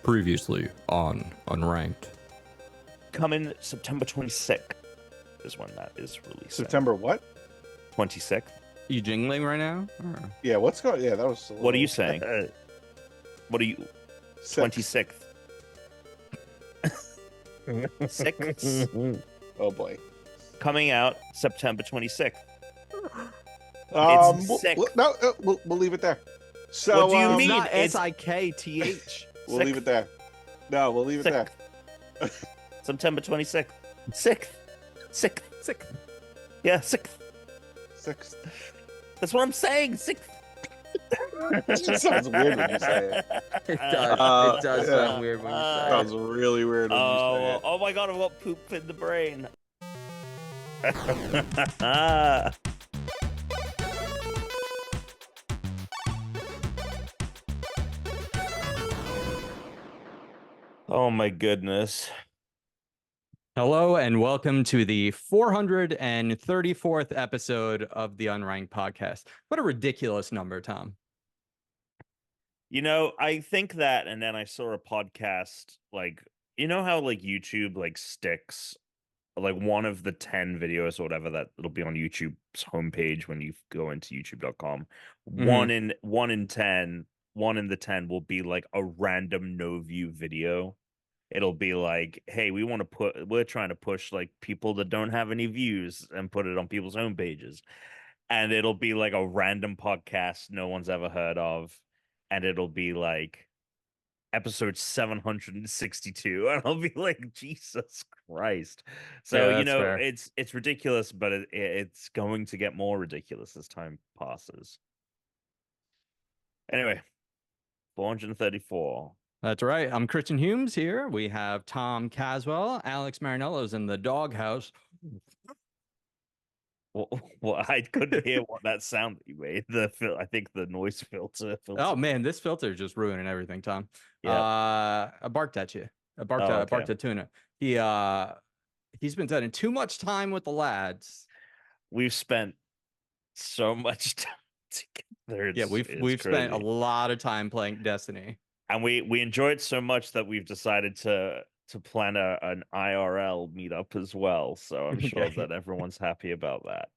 Previously on Unranked. Coming September 26th is when that is released. September what? 26th. You jingling right now? Or? Yeah, what's going? Yeah, that was. What are you saying? What are you? 26th. 6. Oh boy. Coming out September 26th. We'll leave it there. So What do you mean? Not It's SIKTH. We'll leave it there. No, we'll leave it there. September 26th. 6th. Yeah, 6th. 6th. That's what I'm saying. 6th. It sounds weird when you say it. It does. It does sound weird when you It say sounds really weird when you say it. Oh my god, I've got poop in the brain. Oh my goodness. Hello and welcome to the 434th episode of the Unranked podcast. What a ridiculous number, Tom. You know, I think that, and then I saw a podcast, like, you know how like YouTube like sticks like one of the 10 videos or whatever that it'll be on YouTube's homepage when you go into youtube.com. One in the 10 will be like a random no view video. It'll be like, hey, we're trying to push like people that don't have any views and put it on people's homepages. And it'll be like a random podcast no one's ever heard of. And it'll be like episode 762. And I'll be like, Jesus Christ. So, Yeah, you know, fair. it's ridiculous, but it's going to get more ridiculous as time passes. Anyway, 434. That's right. I'm Christian Humes here. We have Tom Caswell. Alex Marinello's in the doghouse. Well, I couldn't hear what that sound that you made. I think the noise filter. Oh man, this filter is just ruining everything, Tom. Yeah. I barked at you. I barked at Tuna. He's been spending too much time with the lads. We've spent so much time together. We've spent a lot of time playing Destiny. And we enjoy it so much that we've decided to plan an IRL meetup as well. So I'm sure that everyone's happy about that.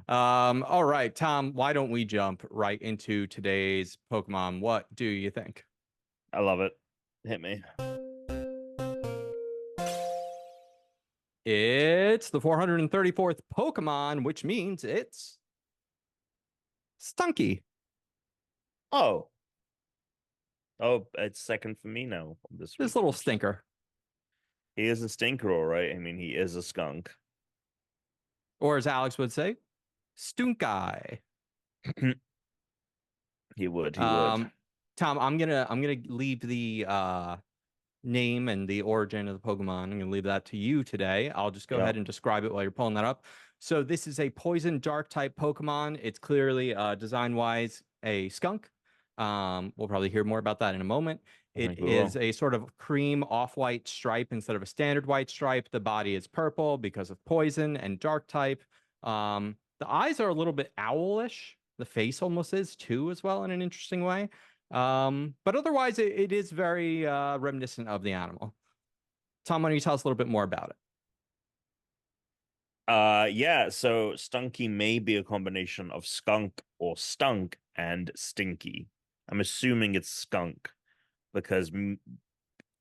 All right, Tom, why don't we jump right into today's Pokemon? What do you think? I love it. Hit me. It's the 434th Pokemon, which means it's Stunky. Oh, it's second for me now. This little stinker. He is a stinker, all right. I mean, he is a skunk. Or as Alex would say, Stunky. He would. Tom, I'm gonna leave the name and the origin of the Pokemon. I'm gonna leave that to you today. I'll just go ahead and describe it while you're pulling that up. So this is a poison dark type Pokemon. It's clearly design wise a skunk. We'll probably hear more about that in a moment. It is a sort of cream off-white stripe instead of a standard white stripe. The body is purple because of poison and dark type. The eyes are a little bit owlish. The face almost is too, as well, in an interesting way. But otherwise, it is very reminiscent of the animal. Tom, why don't you tell us a little bit more about it? Yeah, so Stunky may be a combination of skunk or stunk and stinky. I'm assuming it's skunk because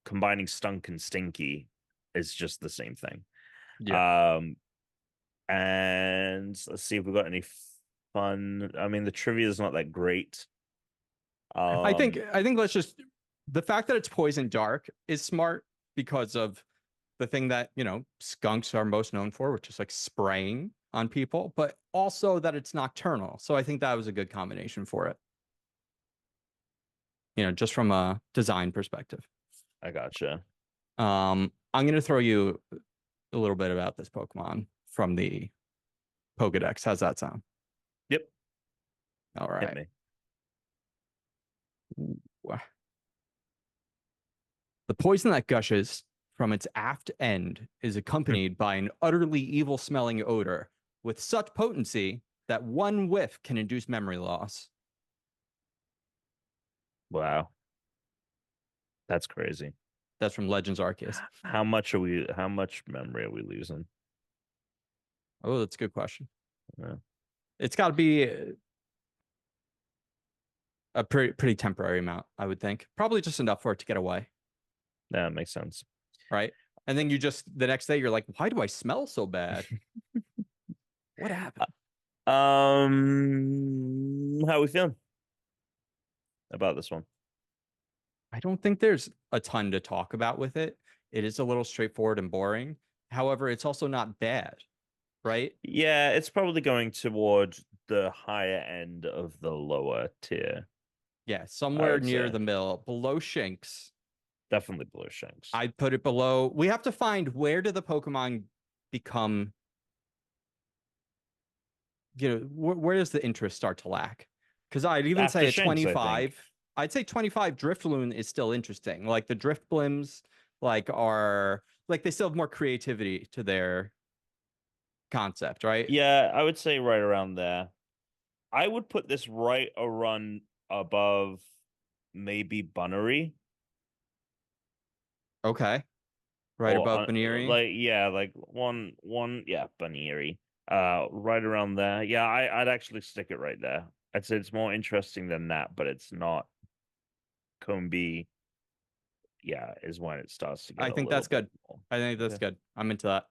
combining stunk and stinky is just the same thing. Yeah. And let's see if we've got any fun. I mean, the trivia is not that great. I think let's just, the fact that it's poison dark is smart because of the thing that, you know, skunks are most known for, which is like spraying on people, but also that it's nocturnal. So I think that was a good combination for it. You know, just from a design perspective. I gotcha. I'm going to throw you a little bit about this Pokemon from the Pokedex. How's that sound? Yep. All right. Hit me. Ooh. The poison that gushes from its aft end is accompanied by an utterly evil-smelling odor with such potency that one whiff can induce memory loss. Wow. That's crazy. That's from Legends Arceus. How much memory are we losing? Oh, that's a good question. Yeah. It's got to be a pretty temporary amount, I would think. Probably just enough for it to get away. That makes sense. Right. And then you just the next day you're like, why do I smell so bad? What happened? How are we feeling about this one? I don't think there's a ton to talk about with it. It is a little straightforward and boring. However, it's also not bad, right? Yeah, it's probably going toward the higher end of the lower tier. Yeah, somewhere near say. the middle, below Shinx. Definitely below Shanks. I'd put it below. We have to find where do the Pokemon become, where does the interest start to lack? Because I'd even After say at Shinx, I 25, think. I'd say 25 Drifloon is still interesting. Like the Driftblims, are they still have more creativity to their concept, right? Yeah, I would say right around there. I would put this right a run above maybe Bunnery. Okay. Right Or above Baniri. like one yeah, Bunnery. Right around there. Yeah, I'd actually stick it right there. I'd say it's more interesting than that, but it's not. Combi, yeah, is when it starts to get I a think little that's good. bit more. I think that's good. I'm into that.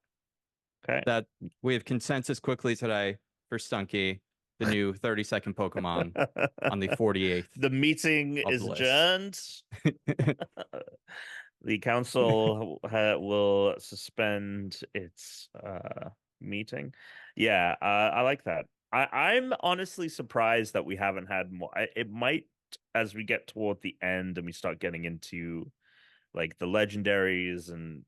Okay. That we have consensus quickly today for Stunky, the new 30-second Pokemon on the 48th. The meeting of is the list. adjourned. The council will suspend its meeting. Yeah, I like that. I'm honestly surprised that we haven't had more. It might, as we get toward the end and we start getting into like the legendaries and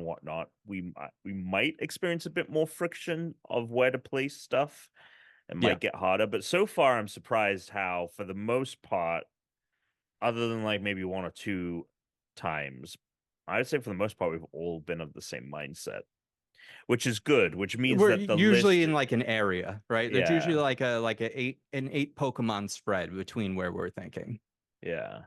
whatnot, we might experience a bit more friction of where to place stuff. It might get harder, but so far I'm surprised how, for the most part, other than like maybe one or two times, I would say for the most part we've all been of the same mindset, which is good. Which means We're that the usually list, in like an area, right? There's yeah, usually like an eight Pokemon spread between where we're thinking. yeah,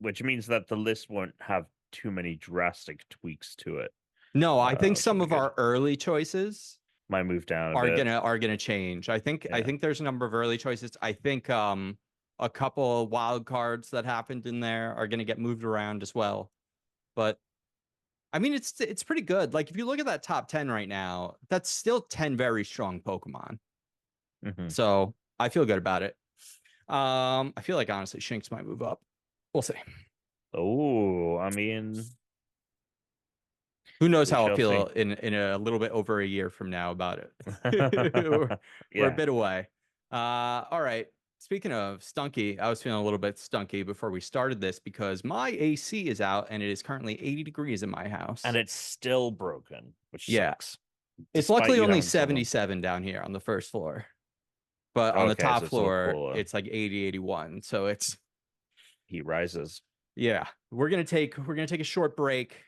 which means that the list won't have too many drastic tweaks to it. No, I think Which will some be of good. our early choices Might move down a are bit. gonna change. I think Yeah. there's a number of early choices. I think a couple of wild cards that happened in there are gonna get moved around as well. But I mean it's pretty good. Like if you look at that top 10 right now, that's still 10 very strong Pokemon. Mhm. So I feel good about it. I feel like honestly Shinx might move up. We'll see. Oh, I mean, Who knows we how I'll shall feel see. in a little bit over a year from now about it. We're a Yeah. bit away. All right. Speaking of stunky, I was feeling a little bit stunky before we started this because my AC is out and it is currently 80 degrees in my house. And it's still broken, which Yeah. sucks. It's Despite luckily you only having someone. 77 down here on the first floor. But on the Okay, so top it's a little floor, cooler. it's like 80, 81. So it's Heat rises. yeah. We're gonna take a short break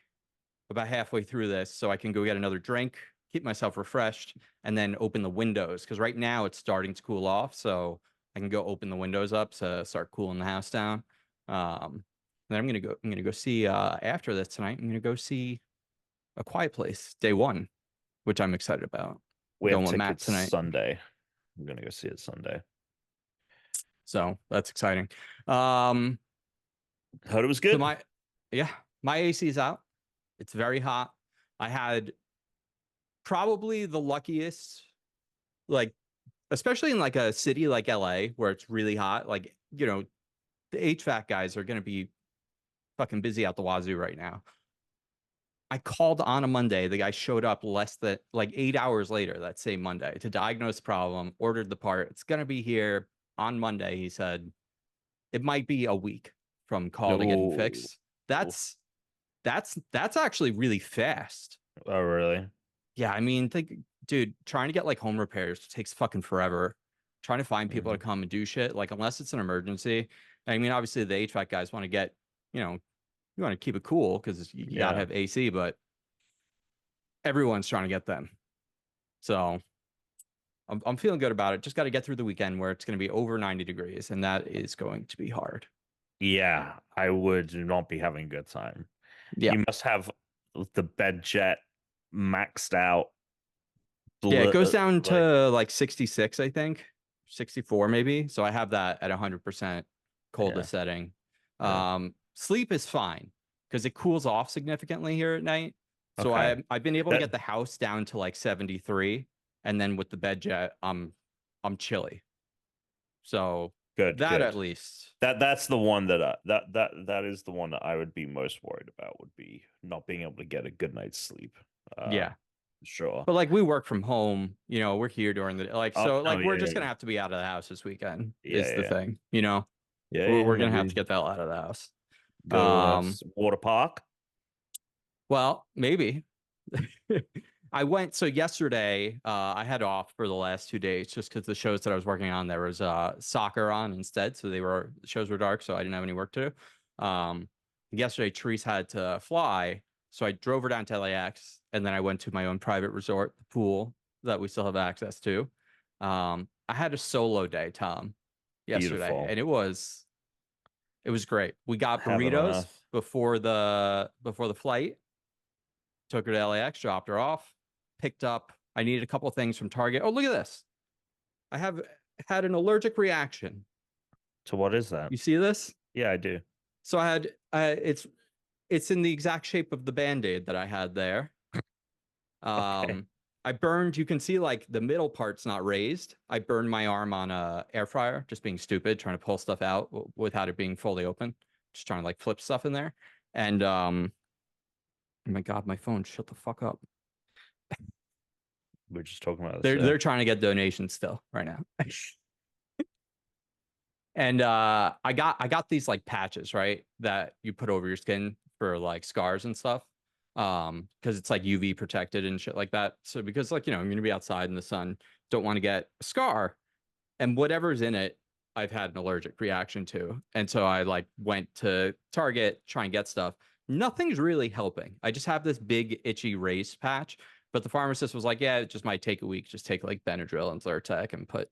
about halfway through this so I can go get another drink, keep myself refreshed, and then open the windows because right now it's starting to cool off. So I can go open the windows up to start cooling the house down. Then I'm gonna go see after this tonight. I'm gonna go see A Quiet Place Day One, which I'm excited about. We Going have with Matt tickets tonight. Sunday. I'm gonna go see it Sunday. So that's exciting. Heard it was good. So my AC is out. It's very hot. I had probably the luckiest, like, especially in like a city like LA where it's really hot. Like, the HVAC guys are going to be fucking busy out the wazoo right now. I called on a Monday. The guy showed up less than like 8 hours later that same Monday to diagnose the problem, ordered the part. It's going to be here on Monday. He said it might be a week from call to getting fixed. That's actually really fast. Oh, really? Yeah, I mean, dude, trying to get like home repairs takes fucking forever. Trying to find people to come and do shit, like unless it's an emergency. I mean, obviously the HVAC guys want to get, you want to keep it cool because you gotta have AC, but everyone's trying to get them. So I'm feeling good about it. Just got to get through the weekend where it's going to be over 90 degrees, and that is going to be hard. Yeah, I would not be having a good time. Yeah. You must have the bed jet maxed out. Yeah, it goes down Like, to like 66, I think, 64 maybe. So I have that at 100% coldest setting. Yeah. Sleep is fine because it cools off significantly here at night. So Okay. I've been able to That get the house down to like 73, and then with the bed jet, I'm chilly. So good, that good. at least. That's the one that that is the one that I would be most worried about, would be not being able to get a good night's sleep. Yeah. Sure. But like we work from home, we're here during the like Oh so no, like we're yeah, just yeah, gonna have to be out of the house this weekend yeah, is the yeah, thing, yeah, We're, yeah. we're gonna have to Maybe get the hell out of the house. go to a Um, water park. well, maybe. I went so yesterday, I had off for the last 2 days just because the shows that I was working on, there was soccer on instead. So the shows were dark, so I didn't have any work to do. Yesterday Therese had to fly, so I drove her down to LAX and then I went to my own private resort, the pool that we still have access to. I had a solo day, Tom, yesterday, Beautiful. and it was great. We got Heaven on burritos earth. before the flight. Took her to LAX, dropped her off, picked up. I needed a couple things from Target. Oh, look at this. I have had an allergic reaction. So what is that? You see this? Yeah, I do. So I had it's in the exact shape of the Band-Aid that I had there. Okay. I burned, you can see like the middle part's not raised. I burned my arm on a air fryer, just being stupid, trying to pull stuff out without it being fully open. Just trying to like flip stuff in there. And oh my God, my phone, shut the fuck up. We're just talking about this. They're trying to get donations still right now. And I got these like patches, right? That you put over your skin for like scars and stuff. Because it's like UV protected and shit like that. So because like, I'm gonna be outside in the sun, don't want to get a scar. And whatever's in it, I've had an allergic reaction to. And so I like went to Target, try and get stuff. Nothing's really helping. I just have this big itchy raised patch. But the pharmacist was like, yeah, it just might take a week. Just take like Benadryl and Zyrtec and put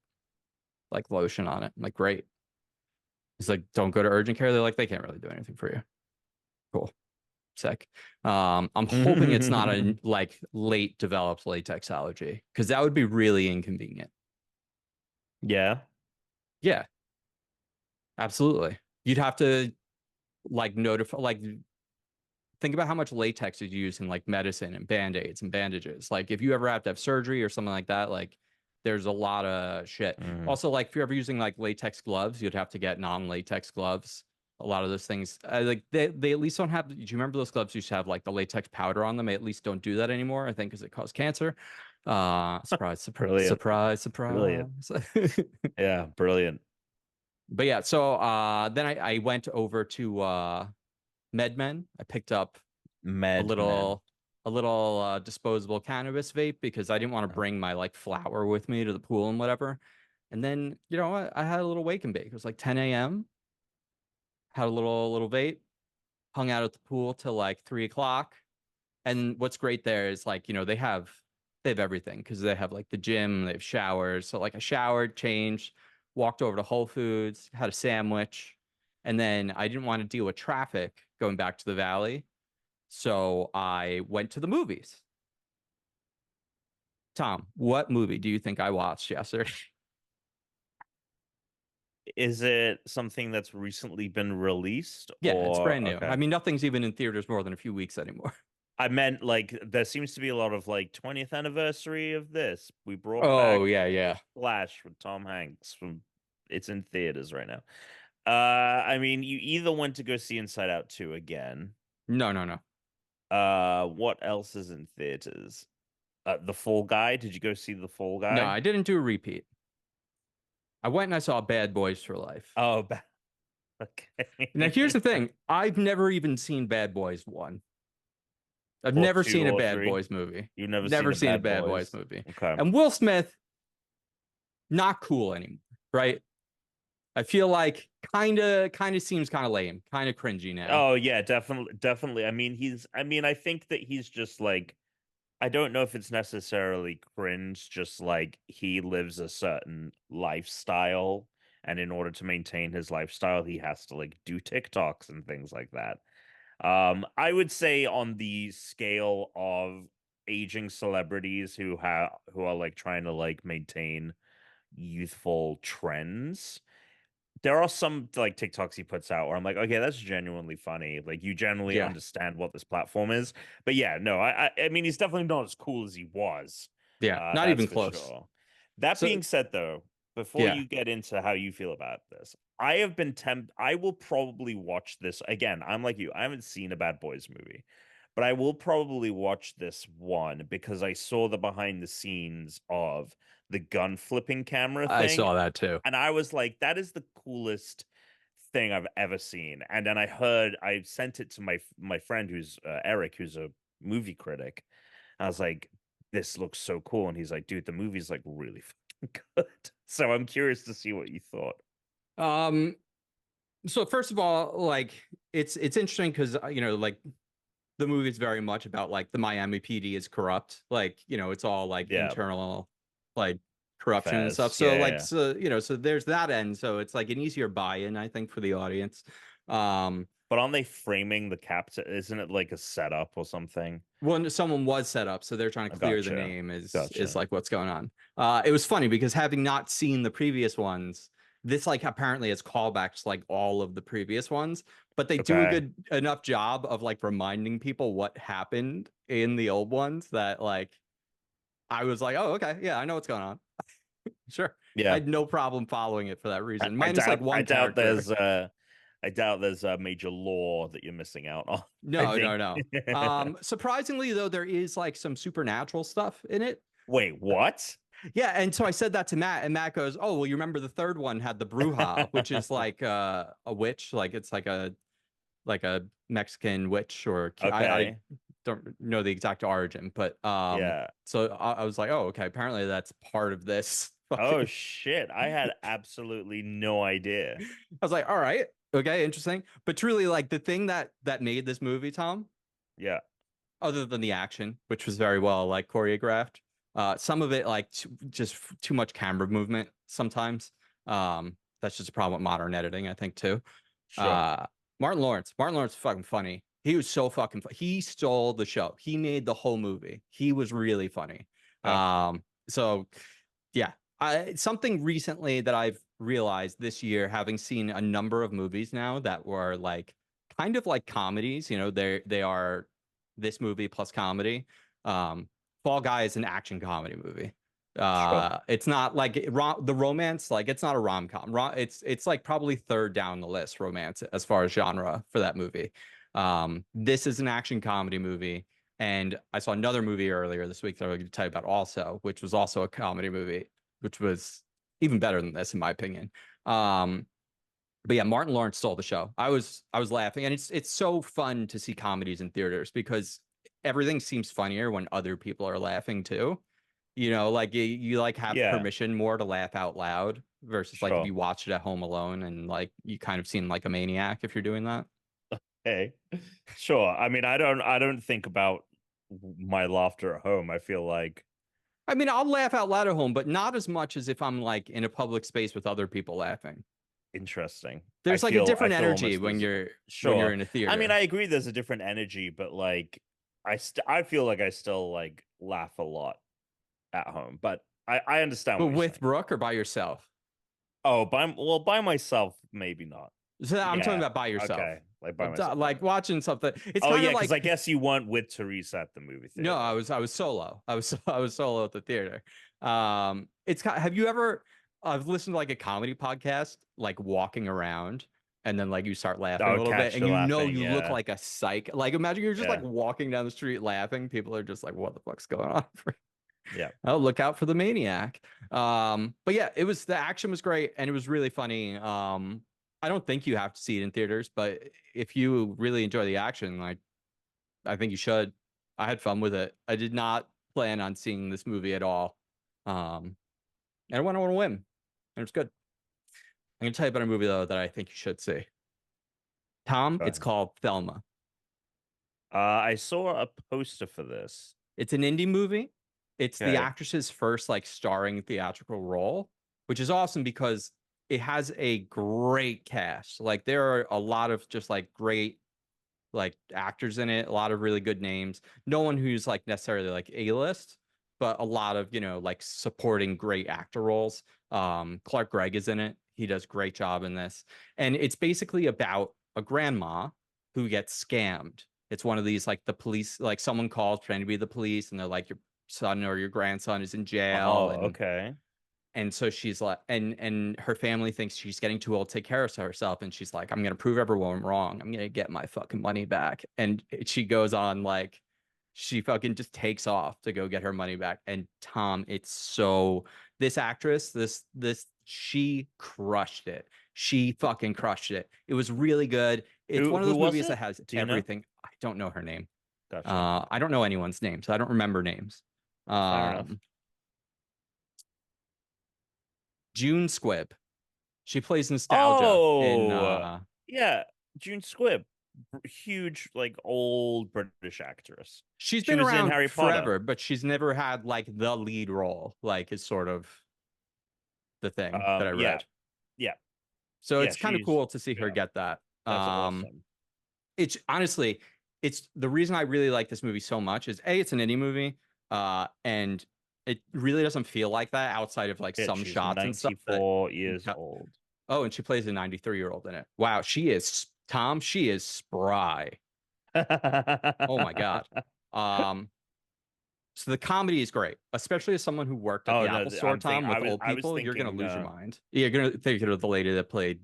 like lotion on it. I'm like, great. He's like, don't go to urgent care. They're like, they can't really do anything for you. Cool. Sick. I'm hoping it's not a like late developed latex allergy because that would be really inconvenient. Yeah. Yeah, absolutely. You'd have to like notify, like, think about how much latex is used in like medicine and band-aids and bandages. Like, if you ever have to have surgery or something like that, like, there's a lot of shit. Also, like, if you're ever using like latex gloves, you'd have to get non-latex gloves. A lot of those things, like, they at least don't have. Do you remember those gloves used to have like the latex powder on them? They at least don't do that anymore, I think, because it caused cancer. Surprise, surprise, Brilliant. surprise, Brilliant. surprise. Yeah, brilliant. But yeah, so then I went over to MedMen. I picked up a Med little disposable cannabis vape because I didn't want to man. bring my like flower with me to the pool and whatever. And then, I had a little wake and bake. It was like 10 a.m. Had a little vape, hung out at the pool till like 3 o'clock. And what's great there is like, they have everything because they have like the gym, they have showers. So like I showered, changed, walked over to Whole Foods, had a sandwich, and then I didn't want to deal with traffic going back to the valley. So I went to the movies. Tom, what movie do you think I watched yesterday? Is it something that's recently been released, Yeah, it's or brand new. okay? I mean, nothing's even in theaters more than a few weeks anymore. I meant like there seems to be a lot of like 20th anniversary of this. We brought back Oh, yeah, yeah. Flash with Tom Hanks from it's in theaters right now. I mean, you either went to go see Inside Out 2 again. No, no, no. What else is in theaters? The Fall Guy. Did you go see The Fall No, Guy? I didn't do a repeat. I went and I saw Bad Boys for Life. Oh, okay. Now, here's the thing. I've never even seen Bad Boys 1. I've Or never 2 seen a or Bad 3. Boys movie. You've never Never seen seen a Bad Bad Boys Boys. movie. Okay. And Will Smith, not cool anymore, right? I feel like kind of seems kind of lame, kind of cringy now. Oh yeah, definitely. I mean, I think that he's just like, I don't know if it's necessarily cringe, just like he lives a certain lifestyle and in order to maintain his lifestyle, he has to like do TikToks and things like that. I would say on the scale of aging celebrities who are like trying to like maintain youthful trends, there are some like TikToks he puts out where I'm like, okay, that's genuinely funny. Like you genuinely Yeah. understand what this platform is. But yeah, no, I mean he's definitely not as cool as he was. Yeah, not That's even for close. sure. That So being said, though, before yeah, you get into how you feel about this, I have been I will probably watch this again. I'm like you. I haven't seen a Bad Boys movie, but I will probably watch this one because I saw the behind the scenes of the gun flipping camera I thing, saw that too. and I was like, that is the coolest thing I've ever seen. And then I sent it to my friend who's Eric, who's a movie critic. I was like, this looks so cool. And he's like, dude, the movie's like really fucking good. So I'm curious to see what you thought. So first of all, like it's interesting because you know, like the movie is very much about like the Miami PD is corrupt. Like, you know, it's all like Yeah, internal like corruption and stuff. Fez. So Yeah, like yeah. so, you know, so there's that end. So it's like an easier buy-in, I think, for the audience. But aren't they framing the captain? Isn't it like a setup or something? When someone was set up, so they're trying to clear the Gotcha. name is Gotcha. like what's going on. It was funny because having not seen the previous ones, this like apparently has callbacks like all of the previous ones, but they do a Okay. good enough job of like reminding people what happened in the old ones that like I was like, oh, okay, yeah, I know what's going on. Sure. I Yeah. had no problem following it for that reason. I Minus like doubt I one doubt character. there's a major law that you're missing out on. I No, think. no, no. Surprisingly though, there is like some supernatural stuff in it. Wait, what? Yeah, and so I said that to Matt, and Matt goes, "Oh, well, you remember the third one had the bruja, which is like a witch, like it's like a Mexican witch, or I Okay. don't know the exact origin, but Yeah. so I was like, oh, okay, apparently that's part of this. Oh Fucking, shit. I had absolutely no idea. I was like, all right, okay, interesting, but truly, like the thing that made this movie, Tom, Yeah. other than the action, which was very well like choreographed. Some of it like just too much camera movement sometimes. That's just a problem with modern editing, I think too. Sure. Uh, Martin Lawrence. Martin Lawrence is fucking funny. He was so fucking he stole the show. He made the whole movie. He was really funny. Yeah. So yeah. Something recently that I've realized this year, having seen a number of movies now that were like kind of like comedies, you know, they are this movie plus comedy. Fall Guy is an action comedy movie. Sure. It's not like the romance, like it's not a rom-com. It's like probably third down the list romance as far as genre for that movie. This is an action comedy movie, and I saw another movie earlier this week that I was going to tell you about also, which was also a comedy movie, which was even better than this in my opinion. But yeah, Martin Lawrence stole the show. I was laughing, and it's so fun to see comedies in theaters because everything seems funnier when other people are laughing too. You know, like you like have Yeah. permission more to laugh out loud versus like if Sure. you watch it at home alone and like you kind of seem like a maniac if you're doing that. Hey. Sure. I mean, I don't think about my laughter at home. I feel like I mean, I'll laugh out loud at home, but not as much as if I'm like in a public space with other people laughing. interesting. There's like a I different feel energy almost when as you're sure. in a I mean, theater. I agree there's a different energy, but like I feel like I still like laugh a lot at home. But I understand But what you're with saying. Brooke or by yourself? Oh, by myself, maybe not. So I'm talking Yeah. about by yourself. Okay. Like by myself. Like watching something. It's Oh kind yeah, of because I like guess you weren't with Teresa at the movie no, theater. I was solo. I was solo at the theater. It's have you ever I've listened to like a comedy podcast like walking around and then like you start laughing a Oh, little bit catch and you you know laughing. you look Yeah. like a psych. Like imagine you're just like Yeah. walking down the street laughing. People are just like, what the fuck's going on? Yeah. Oh, look out for the maniac. But yeah, it was the action was great and it was really funny. I don't think you have to see it in theaters, but if you really enjoy the action, like I think you should. I had fun with it. I did not plan on seeing this movie at all. And I went on a whim, and it was good. I'm gonna tell you about a movie though that I think you should see. Tom, Go it's ahead. called Thelma. I saw a poster for this. It's an indie movie. It's the Okay. actress's first like starring theatrical role, which is awesome because it has a great cast. Like there are a lot of just like great like actors in it, a lot of really good names. No one who's like necessarily like A-list, but a lot of, like supporting great actor roles. Clark Gregg is in it. He does great job in this. And it's basically about a grandma who gets scammed. It's one of these like the police, like someone calls trying to be the police and they're like your son or your grandson is in jail Oh, okay. and so she's like, and her family thinks she's getting too old to take care of herself. And she's like, I'm gonna prove everyone wrong. I'm gonna get my fucking money back. And she goes on like, she fucking just takes off to go get her money back. And Tom, it's so this actress, she crushed it. She fucking crushed it. It was really good. It's one of Who those was movies that it? has Do you know? everything. I don't know her name. Gotcha. I don't know anyone's name, so I don't remember names. Fair enough. June Squibb. She plays Nostalgia in Oh, yeah, June Squibb, huge like old British actress. she's She been was in around Harry Potter. forever, but she's never had like the lead role, like is sort of the thing that I Yeah, read. yeah, So yeah. it's kind of cool to see her Yeah, get that. that's awesome. It's honestly, it's the reason I really like this movie so much is A, it's an indie movie, and it really doesn't feel like that outside of like Shit, some she's shots and stuff that 94 years old. oh, and she plays a 93-year-old in it. Wow, she is Tom, she is spry. Oh my God. Um, so the comedy is great, especially as someone who worked at Oh the no, Apple Store, Tom, with old I was people, you're gonna thinking, lose your mind. You're gonna think of the lady that played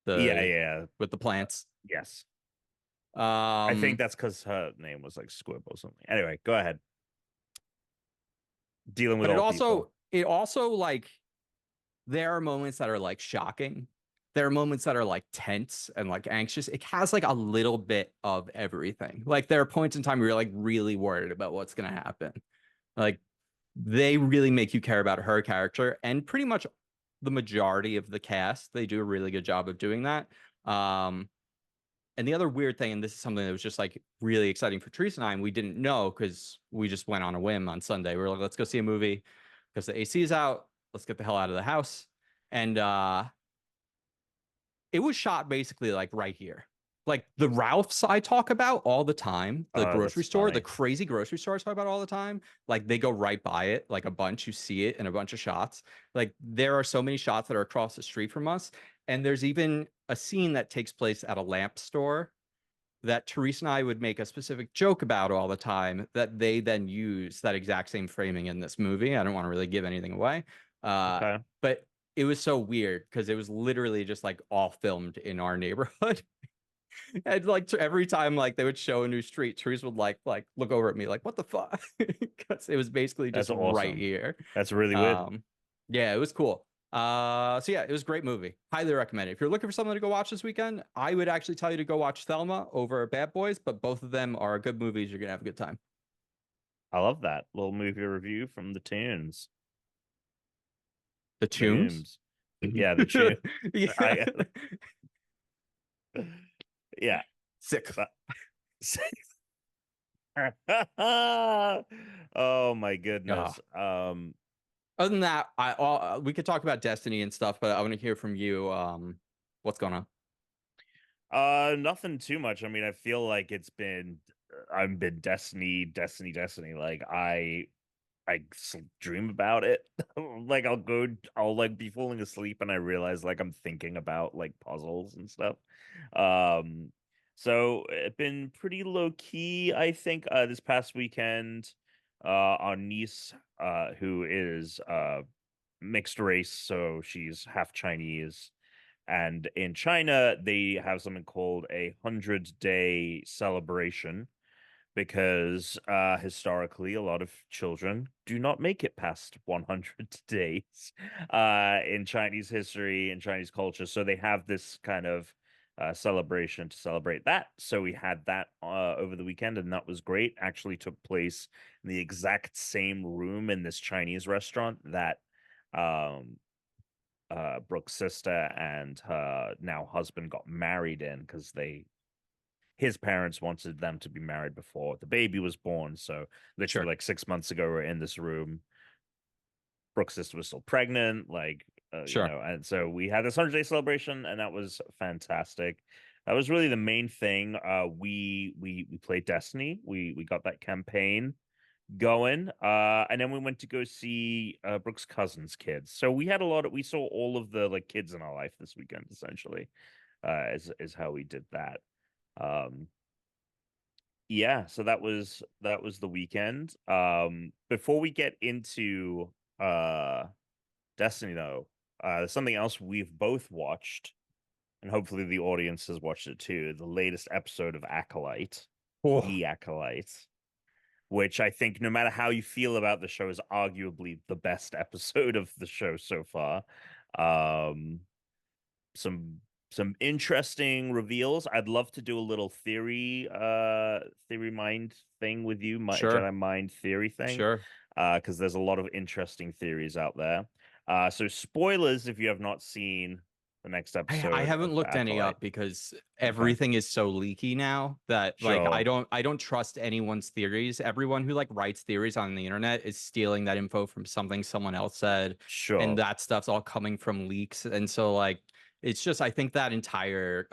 yeah, the yeah, with the plants. yes. I think Um, that's because her name was like Squib or something. Anyway, go ahead. Dealing with but it old people. also it also like there are moments that are like shocking. There are moments that are like tense and like anxious. It has like a little bit of everything. Like there are points in time where you're like really worried about what's gonna happen. Like they really make you care about her character and pretty much the majority of the cast. They do a really good job of doing that. Um, and the other weird thing, and this is something that was just like really exciting for Teresa and I, and we didn't know because we just went on a whim on Sunday. We were like, let's go see a movie because the AC is out. Let's get the hell out of the house. And it was shot basically like right here. Like the Ralphs I talk about all the time, the Oh, grocery that's store, the funny. crazy grocery store I talk about all the time, like they go right by it, like a bunch. You see it in a bunch of shots. Like there are so many shots that are across the street from us. And there's even a scene that takes place at a lamp store that Teresa and I would make a specific joke about all the time that they then use that exact same framing in this movie. I don't want to really give anything away. Okay. But it was so weird because it was literally just like all filmed in our neighborhood. And like every time like they would show a new street, Teresa would like look over at me like, what the fuck? Because it was basically That's just right awesome. here. That's really good. Yeah, it was cool. So yeah, it was a great movie. Highly recommend it. If you're looking for something to go watch this weekend, I would actually tell you to go watch Thelma over Bad Boys, but both of them are good movies. You're gonna have a good time. I love that little movie review from the tunes. The tunes? Booms. Yeah, the tune. Yeah. Yeah. Sick. Oh my goodness. Other than that, we could talk about Destiny and stuff, but I want to hear from you. What's going on? Nothing too much. I mean, I feel like I've been Destiny. Like dream about it. Like I'll like be falling asleep and I realize like I'm thinking about like puzzles and stuff. Um, so it's been pretty low key, I think. This past weekend, our niece, who is mixed race, so she's half Chinese. And in China, they have something called a 100-day celebration because historically, a lot of children do not make it past 100 days in Chinese history and Chinese culture. So they have this kind of celebration to celebrate that. So we had that over the weekend, and that was great. Actually took place in the exact same room in this Chinese restaurant that um, Brooke's sister and her now husband got married in because his parents wanted them to be married before the baby was born. So literally Sure. like 6 months ago, we're in this room. Brooke's sister was still pregnant. Like Sure. And so we had this 100-day celebration, and that was fantastic. That was really the main thing. We played Destiny. We got that campaign going, and then we went to go see Brooke's cousin's kids. So we had we saw all of the like kids in our life this weekend, essentially, is how we did that. Yeah, so that was the weekend. Before we get into Destiny, though, there's something else we've both watched, and hopefully the audience has watched it too. The latest episode of Acolyte, The Acolyte, which I think, no matter how you feel about the show, is arguably the best episode of the show so far. Some interesting reveals. I'd love to do a little theory mind thing with you, Sure. Jedi mind theory thing. Sure. Because there's a lot of interesting theories out there. So spoilers if you have not seen the next episode. I haven't of looked any Acolyte. up because everything is so leaky now that like Sure. I don't trust anyone's theories. Everyone who like writes theories on the internet is stealing that info from something someone else said. Sure. And that stuff's all coming from leaks. And so like it's just I think that entire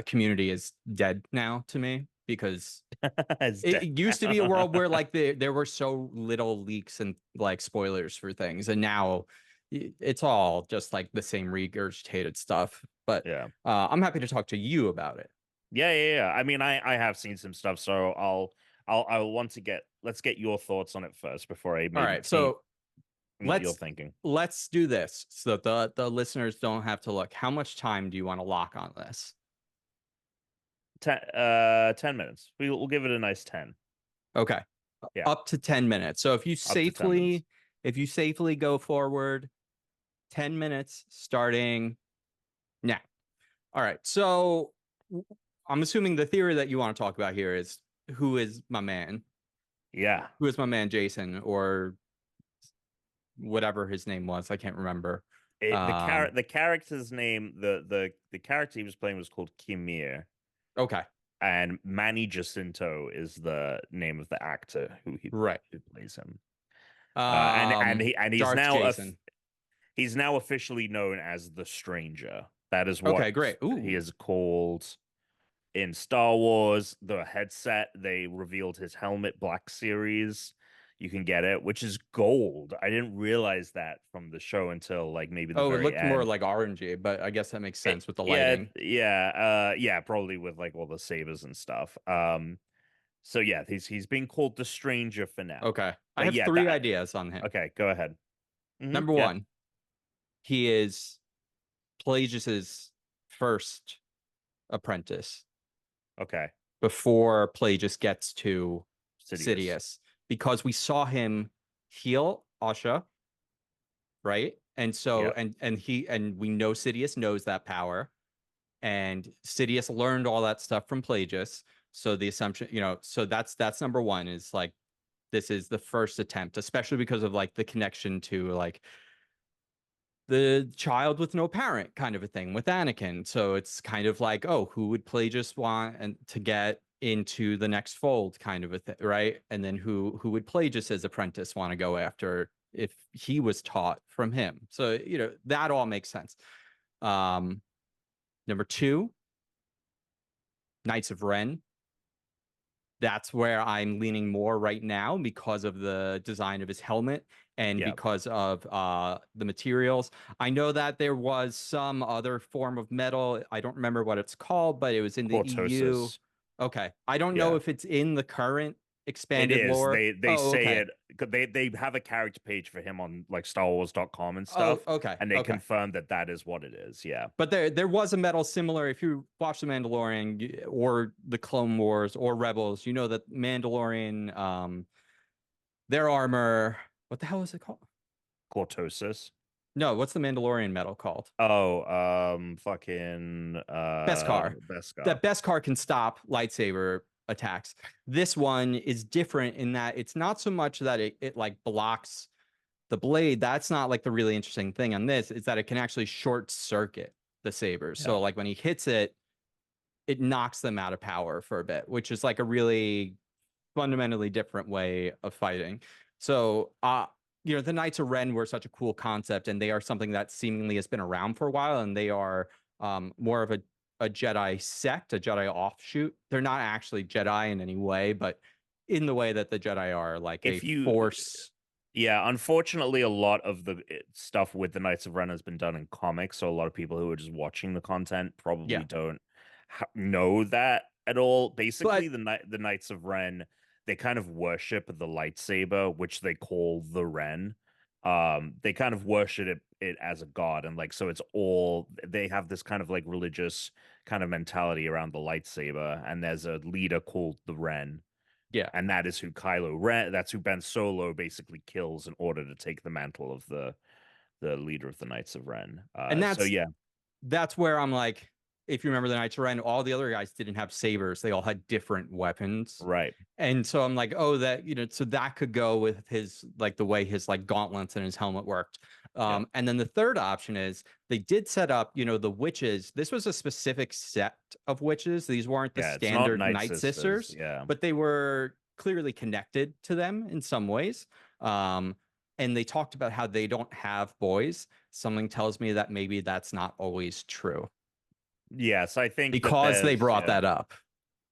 community is dead now to me because it used to be a world where like there were so little leaks and like spoilers for things, and now it's all just like the same regurgitated stuff. But yeah, I'm happy to talk to you about it. Yeah. I mean, I have seen some stuff, so I'll want to let's get your thoughts on it first before I maybe all right, so what you're thinking. Let's do this so that the listeners don't have to look. How much time do you want to lock on this? 10 minutes. We'll give it a nice 10. Okay. Yeah. Up to 10 minutes. So if you safely go forward 10 minutes starting now. All right. So I'm assuming the theory that you want to talk about here is who is my man? Yeah. Who is my man Jason, or whatever his name was? I can't remember. The character's name, the character he was playing was called Kimir. Okay. And Manny Jacinto is the name of the actor who plays him. And he's Darth now Jason. He's now officially known as the Stranger. That is what he is called in Star Wars. The headset, they revealed his helmet Black Series. You can get it, which is gold. I didn't realize that from the show until like maybe the very it looked end. more like orangey, but I guess that makes sense with the lighting. Yeah, probably with like all the sabers and stuff. So yeah, he's being called the Stranger for now. Okay, I have three ideas on him. Okay, go ahead. Number one, he is Plagueis's first apprentice. Okay. Before Plagueis gets to Sidious. Because we saw him heal Asha, right? And so and we know Sidious knows that power, and Sidious learned all that stuff from Plagueis. So the assumption, so that's number one, is like this is the first attempt, especially because of like the connection to like the child with no parent kind of a thing with Anakin. So it's kind of like, oh, who would Plagueis want and to get into the next fold kind of a thing, right? And then who would Plagueis' apprentice want to go after if he was taught from him? So, that all makes sense. Number two, Knights of Ren. That's where I'm leaning more right now because of the design of his helmet and because of the materials. I know that there was some other form of metal. I don't remember what it's called, but it was in the EU. Okay. I don't know if it's in the current expanded lore. They say it. They have a character page for him on like StarWars.com and stuff. Okay. And they confirm that is what it is. Yeah. But there was a metal similar. If you watch The Mandalorian or the Clone Wars or Rebels, you know that Mandalorian, their armor. What the hell is it called? Cortosis. No, what's the Mandalorian metal called? Fucking Beskar. That Beskar can stop lightsaber attacks. This one is different in that it's not so much that it like blocks the blade. That's not like the really interesting thing on this, is that it can actually short circuit the sabers. So like when he hits it, it knocks them out of power for a bit, which is like a really fundamentally different way of fighting. So the Knights of Ren were such a cool concept, and they are something that seemingly has been around for a while, and they are more of a Jedi sect, a Jedi offshoot. They're not actually Jedi in any way, but in the way that the Jedi are like If a you force. Yeah, unfortunately, a lot of the stuff with the Knights of Ren has been done in comics, so a lot of people who are just watching the content probably Yeah. don't know that at all. Basically, But the Knights of Ren, they kind of worship the lightsaber, which they call the Ren. They kind of worship it as a god, and like so, it's all they have this kind of like religious kind of mentality around the lightsaber, and there's a leader called the Ren. yeah, And that is who Kylo Ren, that's who Ben Solo basically kills in order to take the mantle of the leader of the Knights of Ren. and So yeah, that's where I'm like, if you remember the Knights of Ren, all the other guys didn't have sabers. They all had different weapons. right. And so I'm like, oh, that, so that could go with his, like the way his like gauntlets and his helmet worked. Yeah. And then the third option is they did set up, the witches. This was a specific set of witches. These weren't the Yeah, it's not standard Night Night Sisters. Sisters, Yeah. but they were clearly connected to them in some ways. And they talked about how they don't have boys. Something tells me that maybe that's not always true Yes, I think that because they brought that up.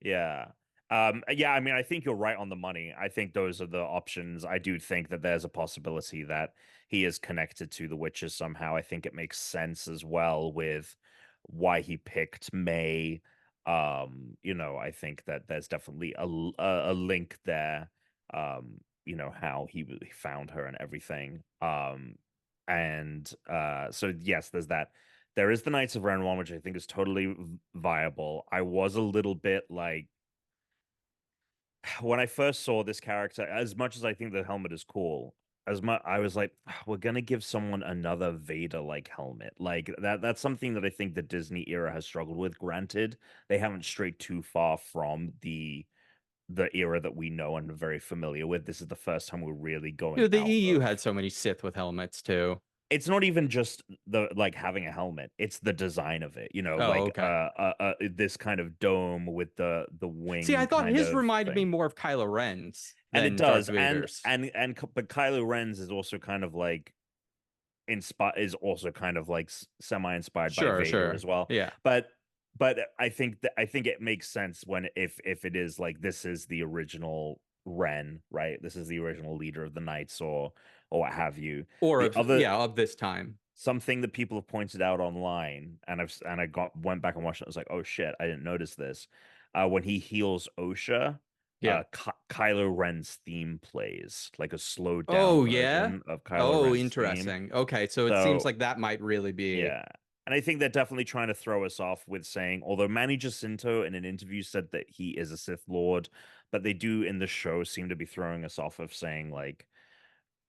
Yeah. Yeah, I mean, I think you're right on the money. I think those are the options. I do think that there's a possibility that he is connected to the witches somehow. I think it makes sense as well with why he picked May. I think that there's definitely a link there. How he found her and everything. So yes, there's that. There is the Knights of Ren one, which I think is totally viable. I was a little bit like, when I first saw this character, as much as I think the helmet is cool, as much I was like, we're gonna give someone another Vader-like helmet. Like that's something that I think the Disney era has struggled with. Granted, they haven't strayed too far from the era that we know and are very familiar with. This is the first time we're really going The out EU of had so many Sith with helmets too. it's not even just the like having a helmet, it's the design of it, Oh, like okay. this kind of dome with the See, I wing thought kind his of reminded me thing. more of Kylo Ren's And it than Darth does, Vader's. but Kylo Ren's is also kind of like semi inspired by Sure, Vader sure. as well. Yeah. But I think it makes sense when if it is like this is the original Ren, right? This is the original leader of the Knights or what have you. Or The other of this time. Something that people have pointed out online, and I went back and watched it. I was like, oh shit, I didn't notice this. When he heals Osha, Yeah. Kylo Ren's theme plays like a slowed down Oh, yeah. version of Kylo Oh, Ren's theme. interesting. Okay, so it seems So like that might really be. yeah, and I think they're definitely trying to throw us off with saying, although Manny Jacinto in an interview said that he is a Sith Lord, but they do in the show seem to be throwing us off of saying like,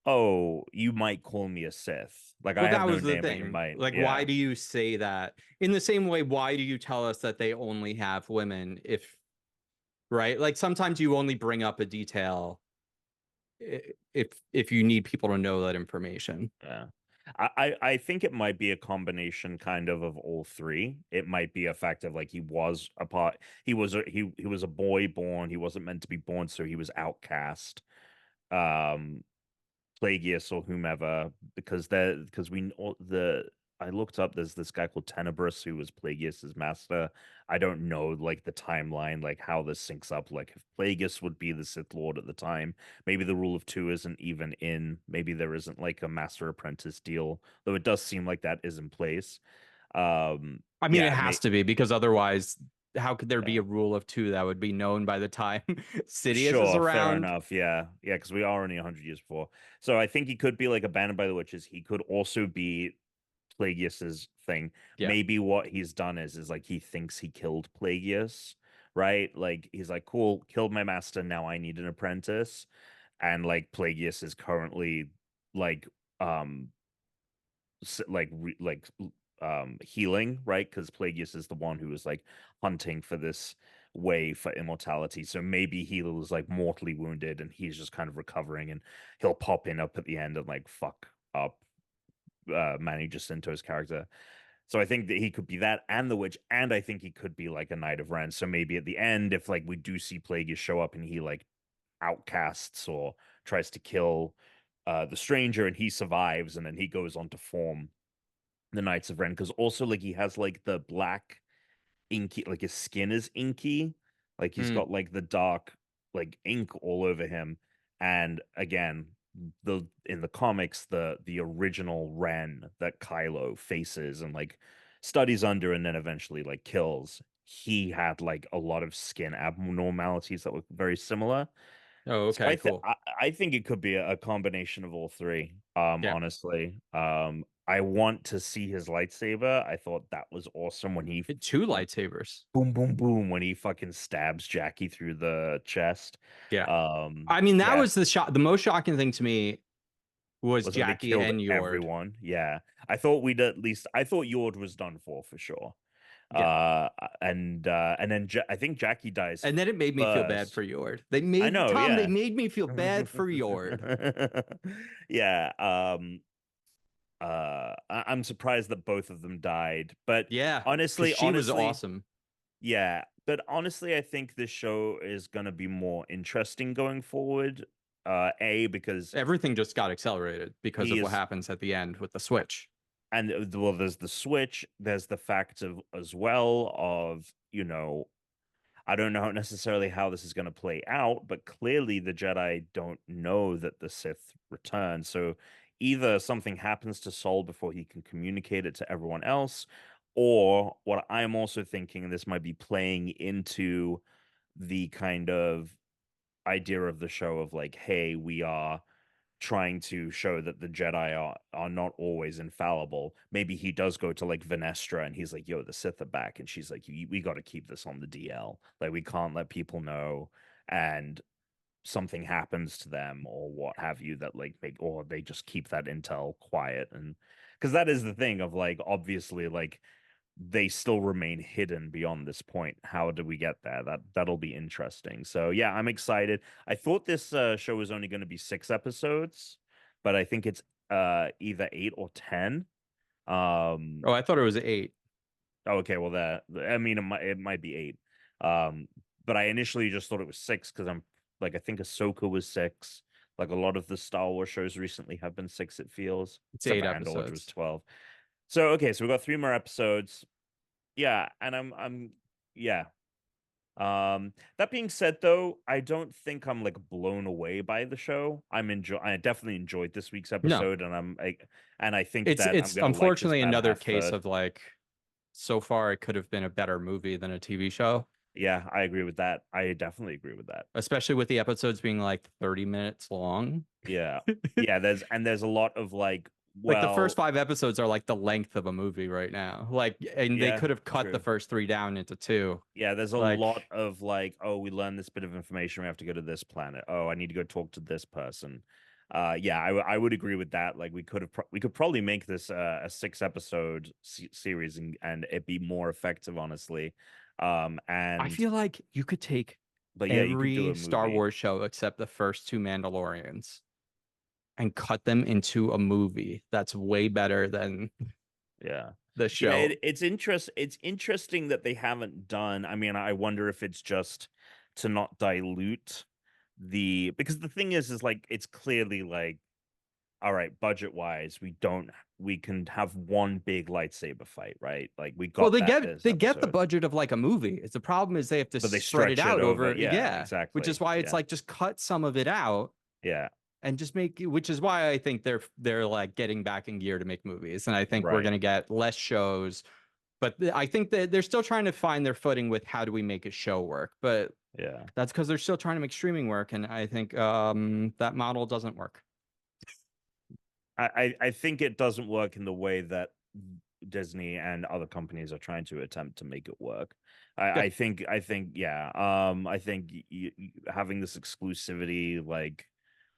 oh, you might call me a Sith. Like Well, I have that no was the name, but you thing. might. Like, why Yeah. do you say that? In the same way, why do you tell us that they only have women right? Like sometimes you only bring up a detail if you need people to know that information. Yeah. I think it might be a combination kind of all three. It might be a fact of like he was he was a boy born, he wasn't meant to be born, so he was outcast. Um Plagueis or whomever, because I looked up, there's this guy called Tenebrous who was Plagueis's master. I don't know like the timeline, like how this syncs up. Like if Plagueis would be the Sith Lord at the time, maybe the rule of two isn't even in. Maybe there isn't like a master apprentice deal, though it does seem like that is in place. I mean, Yeah, it has to be because otherwise, how could there be yeah. a rule of two that would be known by the time Sidious is Sure, fair around? enough. Yeah, yeah, because we are only 100 years before. So I think he could be like abandoned by the witches. He could also be Plagueis's thing. Yeah. Maybe what he's done is like he thinks he killed Plagueis, right? Like he's like, cool, killed my master. Now I need an apprentice, and like Plagueis is currently like healing, right? Because Plagueis is the one who is like hunting for this way for immortality. So maybe he was like mortally wounded and he's just kind of recovering, and he'll pop in up at the end and like fuck up Manny Jacinto's character. So I think that he could be that and the witch, and I think he could be like a Knight of Ren. So maybe at the end, if like we do see Plagueis show up and he like outcasts or tries to kill the stranger, and he survives, and then he goes on to form the Knights of Ren, because also like he has like the black inky, like his skin is inky, like he's Mm. got like the dark like ink all over him. And again, in the comics, the original Ren that Kylo faces and like studies under and then eventually like kills, he had like a lot of skin abnormalities that were very similar. Oh, So okay, cool. I think it could be a combination of all three. Yeah. Honestly, I want to see his lightsaber. I thought that was awesome when he Two lightsabers. boom boom boom when he fucking stabs Jackie through the chest. Yeah. I mean, that Yeah, was the most shocking thing to me was was when they Jackie killed and Yord. everyone. Yeah, I thought we'd at least. I thought Yord was done for sure. Yeah. And then I think Jackie dies And then it made me feel bad first. for Yord. I know, Tom, they yeah. made me feel bad for Yord. Yeah. I'm surprised that both of them died, but Yeah. honestly, She was awesome. yeah. But honestly, I think this show is gonna be more interesting going forward. Because Everything just got accelerated because of he what is, happens at the end with the switch. and well, there's the switch. There's the fact of as well of I don't know necessarily how this is going to play out, but clearly the Jedi don't know that the Sith return. So either something happens to Saul before he can communicate it to everyone else, or what I'm also thinking, and this might be playing into the kind of idea of the show of like, hey, we are trying to show that the Jedi are not always infallible. Maybe he does go to like Venestra and he's like, yo, the Sith are back. And she's like, we got to keep this on the DL. Like, we can't let people know. And something happens to them or what have you that like or they just keep that intel quiet. And because that is the thing of like, obviously, like, they still remain hidden beyond this point. How do we get there? That'll be interesting. So yeah, I'm excited. I thought this show was only going to be 6 episodes, but I think it's either 8 or 10. Oh, I thought it was 8. Okay, well that I mean it might be 8. But I initially just thought it was 6 because I'm like I think Ahsoka was 6. Like a lot of the Star Wars shows recently have been 6. It feels It's except 8 for Andor, which was episodes. 12. So okay, so we got 3 more episodes. Yeah, and I'm yeah. That being said though, I don't think I'm like blown away by the show. I definitely enjoyed this week's No, episode, and I think that I'm it's gonna like this unfortunately about a another half case third. of like so far it could have been a better movie than a TV show, Yeah, I agree with that. I definitely agree with that. especially with the episodes being like 30 minutes long. Yeah. Yeah, there's a lot of like, Like the first well, 5 episodes are like the length of a movie right now. Like, and they yeah, could have cut the true. first 3 down into 2. Yeah, there's a Like, lot of like, oh, we learned this bit of information. We have to go to this planet. Oh, I need to go talk to this person. Yeah, I would agree with that. Like, we could probably make this a 6 episode series and it be more effective, honestly. I And feel like you could take but yeah, you could do every a Star movie. Wars show except the first 2 Mandalorians and cut them into a movie that's way better than Yeah. the Yeah, show. it's interesting that they haven't done. I mean, I wonder if it's just to not dilute because the thing is like it's clearly like, all right, budget wise, we can have one big lightsaber fight, right? Like we Well, got that this they get the episode, budget of like a movie. It's the problem is they have to but they spread it stretch it out over. over, Yeah, yeah, which is exactly. why it's Yeah. like just cut some of it out Yeah. and just make, which is why I think they're like getting back in gear to make movies, and I think we're Right. gonna get less shows. But I think that they're still trying to find their footing with how do we make a show work. But Yeah. that's because they're still trying to make streaming work, and I think that model doesn't work. I think it doesn't work in the way that Disney and other companies are trying to attempt to make it work. Good. I think yeah. I think having this exclusivity like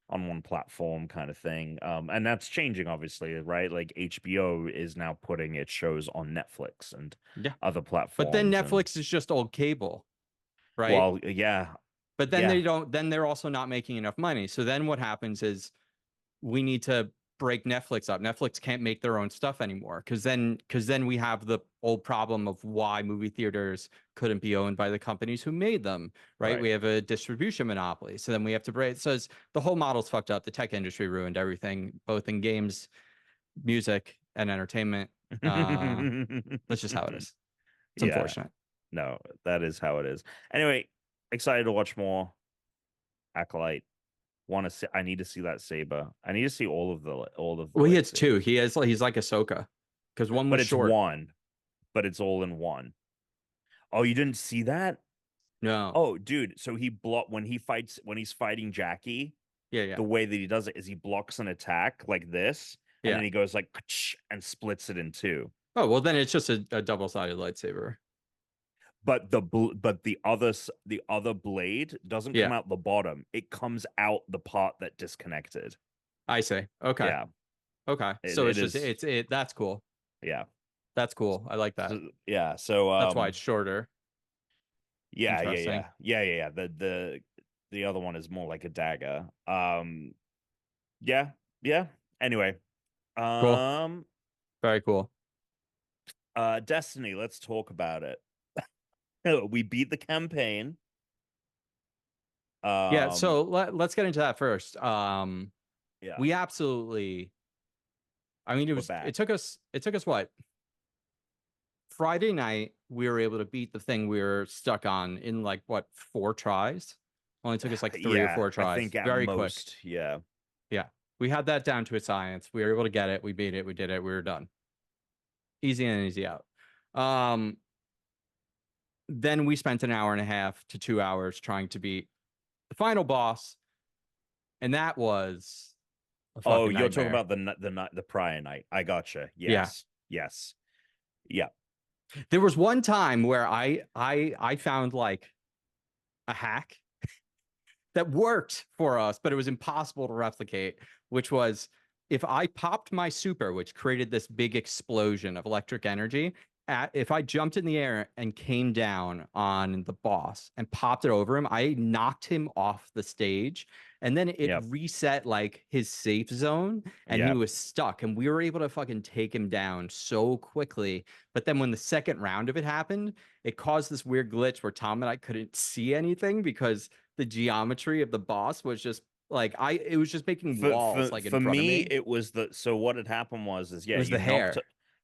on one platform kind of thing, and that's changing obviously, right? Like HBO is now putting its shows on Netflix and Yeah. other But then platforms, and Netflix is just old cable, right? well, yeah, But then yeah, they don't, then they're also not making enough money. So then what happens is we need to break Netflix up. Netflix can't make their own stuff anymore because then we have the old problem of why movie theaters couldn't be owned by the companies who made them, right? We have a distribution monopoly. So then we have to break. So the whole model's fucked up. The tech industry ruined everything, both in games, music, and entertainment. That's just how it is. It's unfortunate. No, that is how it is. Anyway, excited to watch more Acolyte. Want to see? I need to see that saber. I need to see all of the. Well, he has two. He's like Ahsoka, because one was but it's short. one, but it's all in one. Oh, you didn't see that? No. Oh, dude. So he when he's fighting Jackie. Yeah. The way that he does it is he blocks an attack like this, and then he goes like and splits it in two. Oh, well, then it's just a double-sided lightsaber. But the other blade doesn't come out the bottom. It comes out the part that disconnected. I see. Okay. Yeah. Okay. So it's that's cool. Yeah. That's cool. I like that. So, yeah. So that's why it's shorter. Yeah. The other one is more like a dagger. Yeah. Anyway. Cool. Very cool. Destiny, let's talk about it. We beat the campaign. Yeah, so let's get into that first. We absolutely, I mean, it took us what? Friday night, we were able to beat the thing we were stuck on in like what, 4 tries? Only took us like 3 or 4 tries. I think very most, quick. Yeah. We had that down to a science. We were able to get it. We beat it. We did it. We were done. Easy in, easy out. Then we spent an hour and a half to 2 hours trying to beat the final boss, and that was a fucking you're nightmare. talking about the prior night. I gotcha. Yes. Yeah. There was one time where I found like a hack that worked for us, but it was impossible to replicate, which was if I popped my super, which created this big explosion of electric energy, if I jumped in the air and came down on the boss and popped it over him, I knocked him off the stage, and then it reset like his safe zone, and he was stuck, and we were able to fucking take him down so quickly. But then when the second round of it happened, it caused this weird glitch where Tom and I couldn't see anything because the geometry of the boss was just like it was just making walls like in front of me. It was so what had happened was it was the hair.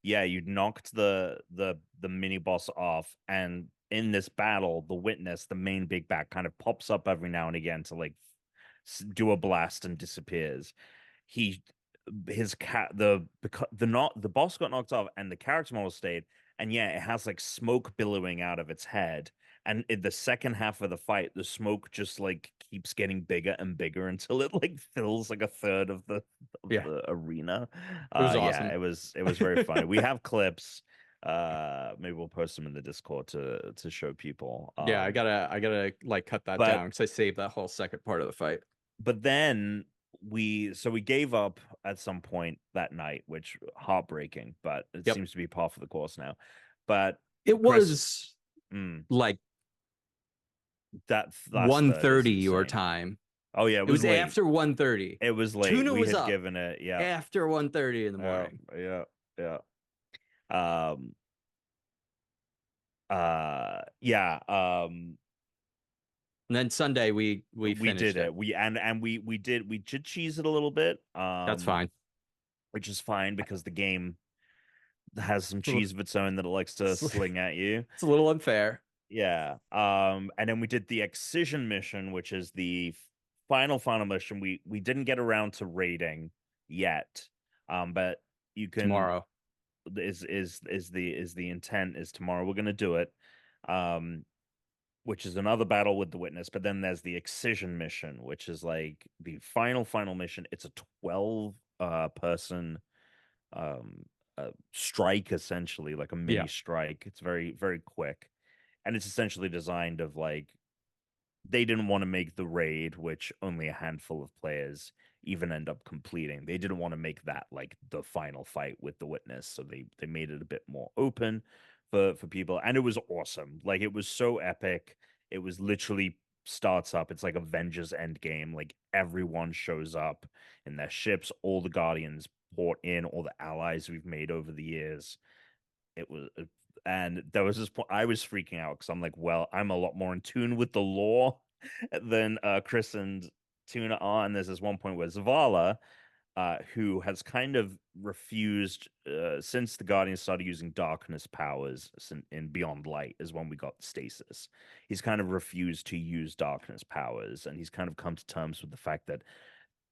You knocked the mini boss off, and in this battle, the witness, the main big bad, kind of pops up every now and again to like do a blast and disappears. The boss got knocked off, and the character model stayed, and it has like smoke billowing out of its head. And in the second half of the fight, the smoke just like keeps getting bigger and bigger until it like fills like a third of the arena. It was awesome. It was very funny. We have clips. Maybe we'll post them in the Discord to show people. I gotta like cut that down because I saved that whole second part of the fight. But then we gave up at some point that night, which heartbreaking, but it seems to be par for the course now. But it was like that 1:30 your time. Oh yeah, it was late. After 1:30. It was late. Tuna was had up given it after 1:30 in the morning. And then Sunday we did it. We did cheese it a little bit. That's fine. Which is fine because the game has some cheese of its own that it likes to sling at you. It's a little unfair. Yeah. And then we did the Excision mission, which is the final mission. We didn't get around to raiding yet. But you can tomorrow. Is the intent is tomorrow we're gonna do it. Which is another battle with the witness, but then there's the Excision mission, which is like the final mission. It's a 12 person strike, essentially, like a mini strike. It's very, very quick. And it's essentially designed of like they didn't want to make the raid, which only a handful of players even end up completing. They didn't want to make that like the final fight with the witness, so they made it a bit more open for people, and it was awesome. Like it was so epic. It was literally starts up. It's like Avengers Endgame. Like everyone shows up in their ships. All the Guardians port in. All the allies we've made over the years. It was, and there was this point I was freaking out because I'm like, well, I'm a lot more in tune with the lore than Chris and Tuna are. And there's this one point where Zavala, who has kind of refused since the Guardians started using darkness powers in Beyond Light is when we got stasis. He's kind of refused to use darkness powers, and he's kind of come to terms with the fact that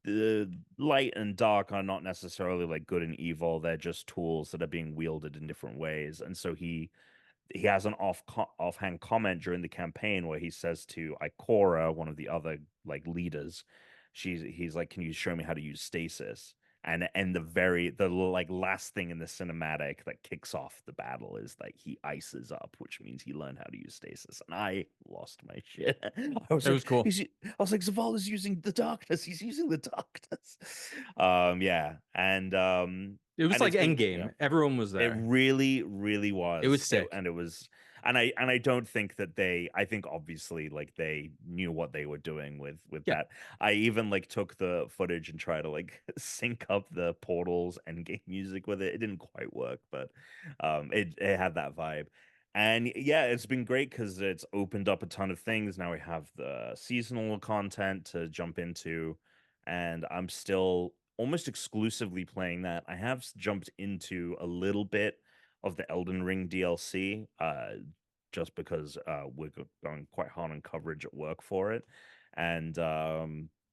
the light and dark are not necessarily like good and evil. They're just tools that are being wielded in different ways. And so he has an offhand comment during the campaign where he says to Ikora, one of the other like leaders, he's like, "Can you show me how to use stasis?" And the like last thing in the cinematic that kicks off the battle is like he ices up, which means he learned how to use stasis. And I lost my shit. I was It like, was cool. I was like, Zavala's using the darkness. He's using the darkness. Yeah, It was and like it's been, Endgame. Everyone was it there. really, really was. It was sick. And it was, and I don't think that I think obviously like they knew what they were doing with Yeah. that. I even like took the footage and tried to like sync up the Portals and game music with it. It didn't quite work, but it had that vibe. And yeah, it's been great because it's opened up a ton of things. Now we have the seasonal content to jump into, and I'm still almost exclusively playing that. I have jumped into a little bit of the Elden Ring DLC, just because we're going quite hard on coverage at work for it, and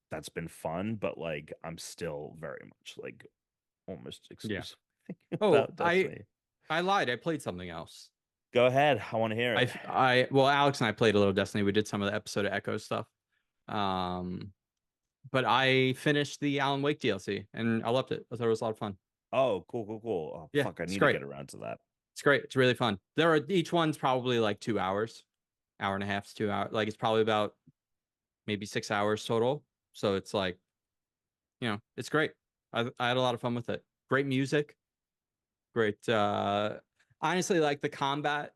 that's been fun. But like, I'm still very much like almost exclusively thinking about Destiny. I lied. I played something else. Go ahead. I want to hear it. Well, Alex and I played a little Destiny. We did some of the episode of Echo stuff. But I finished the Alan Wake DLC and I loved it. I thought it was a lot of fun. Oh, cool. Oh, yeah, fuck. I need great. to get around to that. It's great. It's really fun. Each one's probably like 2 hours, hour and a half to 2 hours. Like it's probably about maybe 6 hours total. So it's like, it's great. I had a lot of fun with it. Great music. Great. Honestly, like the combat,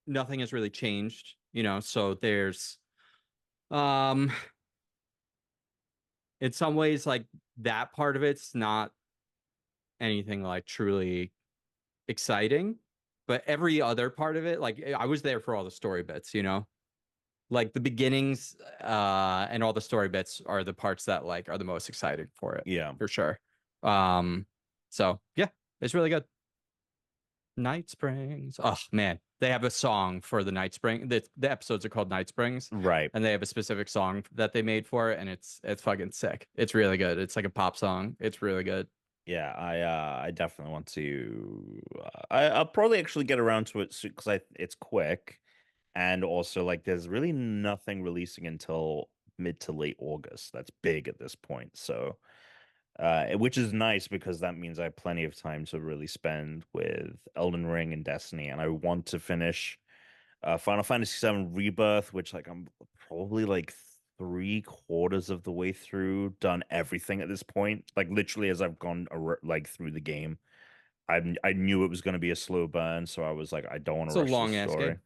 nothing has really changed, so there's in some ways like that part of it's not anything like truly exciting, but every other part of it, like I was there for all the story bits, like the beginnings and all the story bits are the parts that like are the most exciting for it. Yeah, for sure. So yeah, it's really good. Night Springs. Oh man, they have a song for the Night Spring. The episodes are called Night Springs, right? And they have a specific song that they made for it, and it's fucking sick. It's really good. It's like a pop song. It's really good. Yeah, I definitely want to. I'll probably actually get around to it because it's quick, and also like there's really nothing releasing until mid to late August. That's big at this point. So, which is nice because that means I have plenty of time to really spend with Elden Ring and Destiny, and I want to finish Final Fantasy VII Rebirth, which like I'm probably like 3/4 of the way through, done everything at this point. Like literally, as I've gone like through the game, I knew it was going to be a slow burn, so I was like, I don't want It's to a rush the long ass story. game.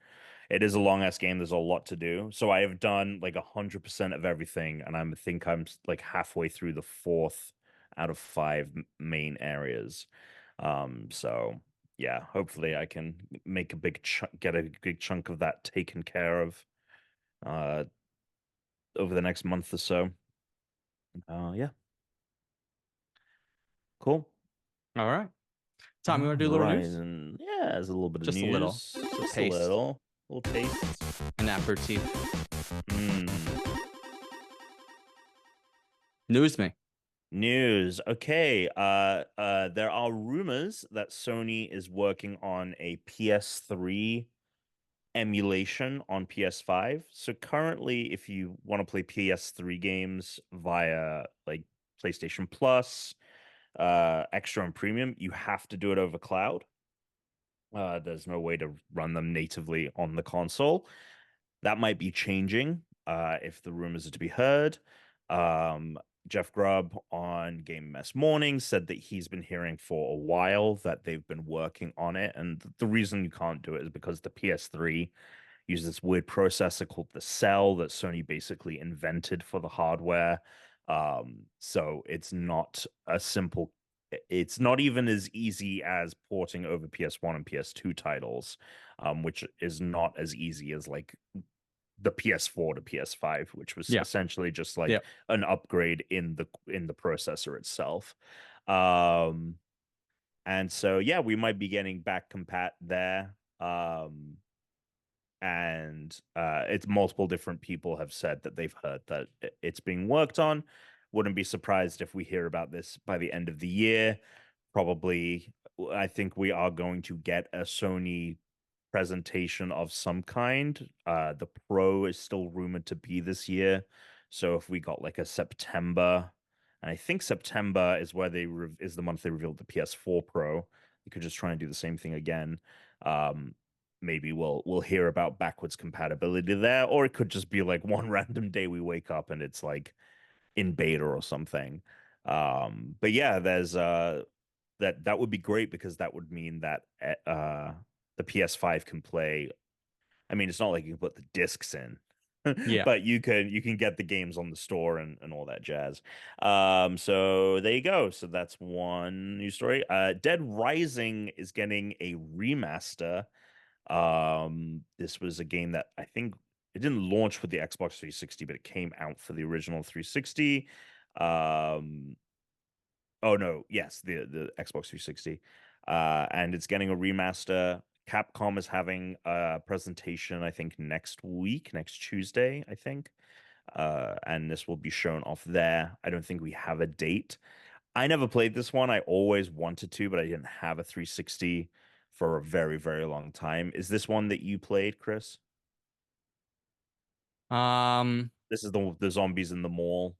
It is a long ass game. There's a lot to do. So I have done like 100% of everything, and I think I'm like halfway through the fourth out of five main areas. So yeah, hopefully I can make a get a big chunk of that taken care of over the next month or so. Yeah. Cool. All right. Tom, you want to do a little news? And yeah, there's a little bit of Just news. a little. Just Taste. a little taste. An aperitif. Mm. News me. News. Okay. There are rumors that Sony is working on a PS3 emulation on PS5. So currently, if you want to play PS3 games via like PlayStation Plus, Extra and Premium, you have to do it over cloud. There's no way to run them natively on the console. That might be changing if the rumors are to be heard. Jeff Grubb on Game Mess Morning said that he's been hearing for a while that they've been working on it. And the reason you can't do it is because the PS3 use this weird processor called the Cell that Sony basically invented for the hardware. So it's not a simple, it's not even as easy as porting over PS1 and PS2 titles, which is not as easy as like the PS4 to PS5, which was essentially just like an upgrade in the processor itself. And so yeah, we might be getting back compat there. And it's multiple different people have said that they've heard that it's being worked on. Wouldn't be surprised if we hear about this by the end of the year. Probably, I think we are going to get a Sony presentation of some kind. The Pro is still rumored to be this year. So if we got like a September, and I think September is where is the month they revealed the PS4 Pro. You could just try and do the same thing again. Maybe we'll hear about backwards compatibility there, or it could just be like one random day we wake up and it's like in beta or something. But yeah, there's that would be great because that would mean that the PS5 can play. I mean, it's not like you can put the discs in, but you can get the games on the store and all that jazz. So there you go. So that's one news story. Dead Rising is getting a remaster. This was a game that I think it didn't launch with the Xbox 360, but it came out for the original 360. Oh no, yes, the Xbox 360. And it's getting a remaster. Capcom is having a presentation, I think, next Tuesday, I think. And this will be shown off there. I don't think we have a date. I never played this one. I always wanted to, but I didn't have a 360 for a very, very long time. Is this one that you played, Chris? This is the zombies in the mall.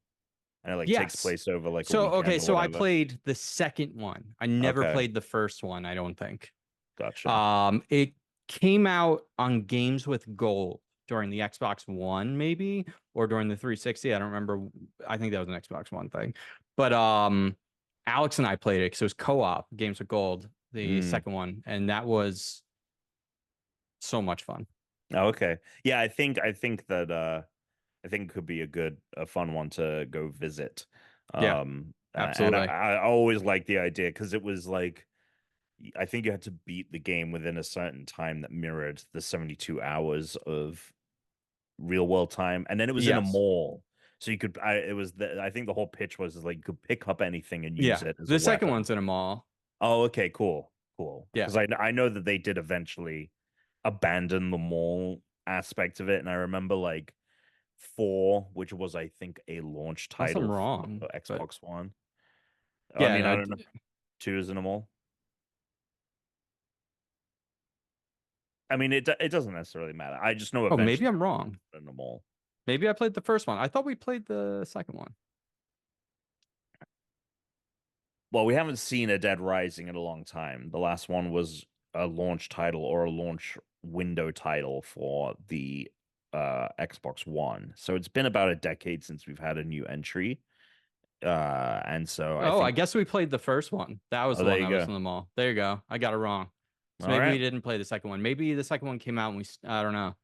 And it like takes place over like a weekend so I played the second one. I never played the first one, I don't think. Gotcha. It came out on Games with Gold during the Xbox One, maybe, or during the 360. I don't remember. I think that was an Xbox One thing. But Alex and I played it because it was co-op Games with Gold, the second one, and that was so much fun. Okay. Yeah, I think that I think it could be a fun one to go visit. Absolutely. And I always liked the idea because it was like I think you had to beat the game within a certain time that mirrored the 72 hours of real world time, and then it was in a mall, so you could. I think the whole pitch was like you could pick up anything and use it as the a second weapon. one's in a mall. Oh, okay, cool. Yeah, because I know that they did eventually abandon the mall aspect of it, and I remember like 4, which was I think a launch title I'm wrong, for Xbox One. Yeah, I mean, I don't know. 2 is in a mall. I mean, it doesn't necessarily matter. I just know eventually. Oh, maybe I'm wrong. In the mall. Maybe I played the first one. I thought we played the second one. Well, we haven't seen a Dead Rising in a long time. The last one was a launch title or a launch window title for the Xbox One. So it's been about a decade since we've had a new entry. And so I guess we played the first one. That was the one that was in the mall. There you go. I got it wrong. So maybe we didn't play the second one. Maybe the second one came out and I don't know.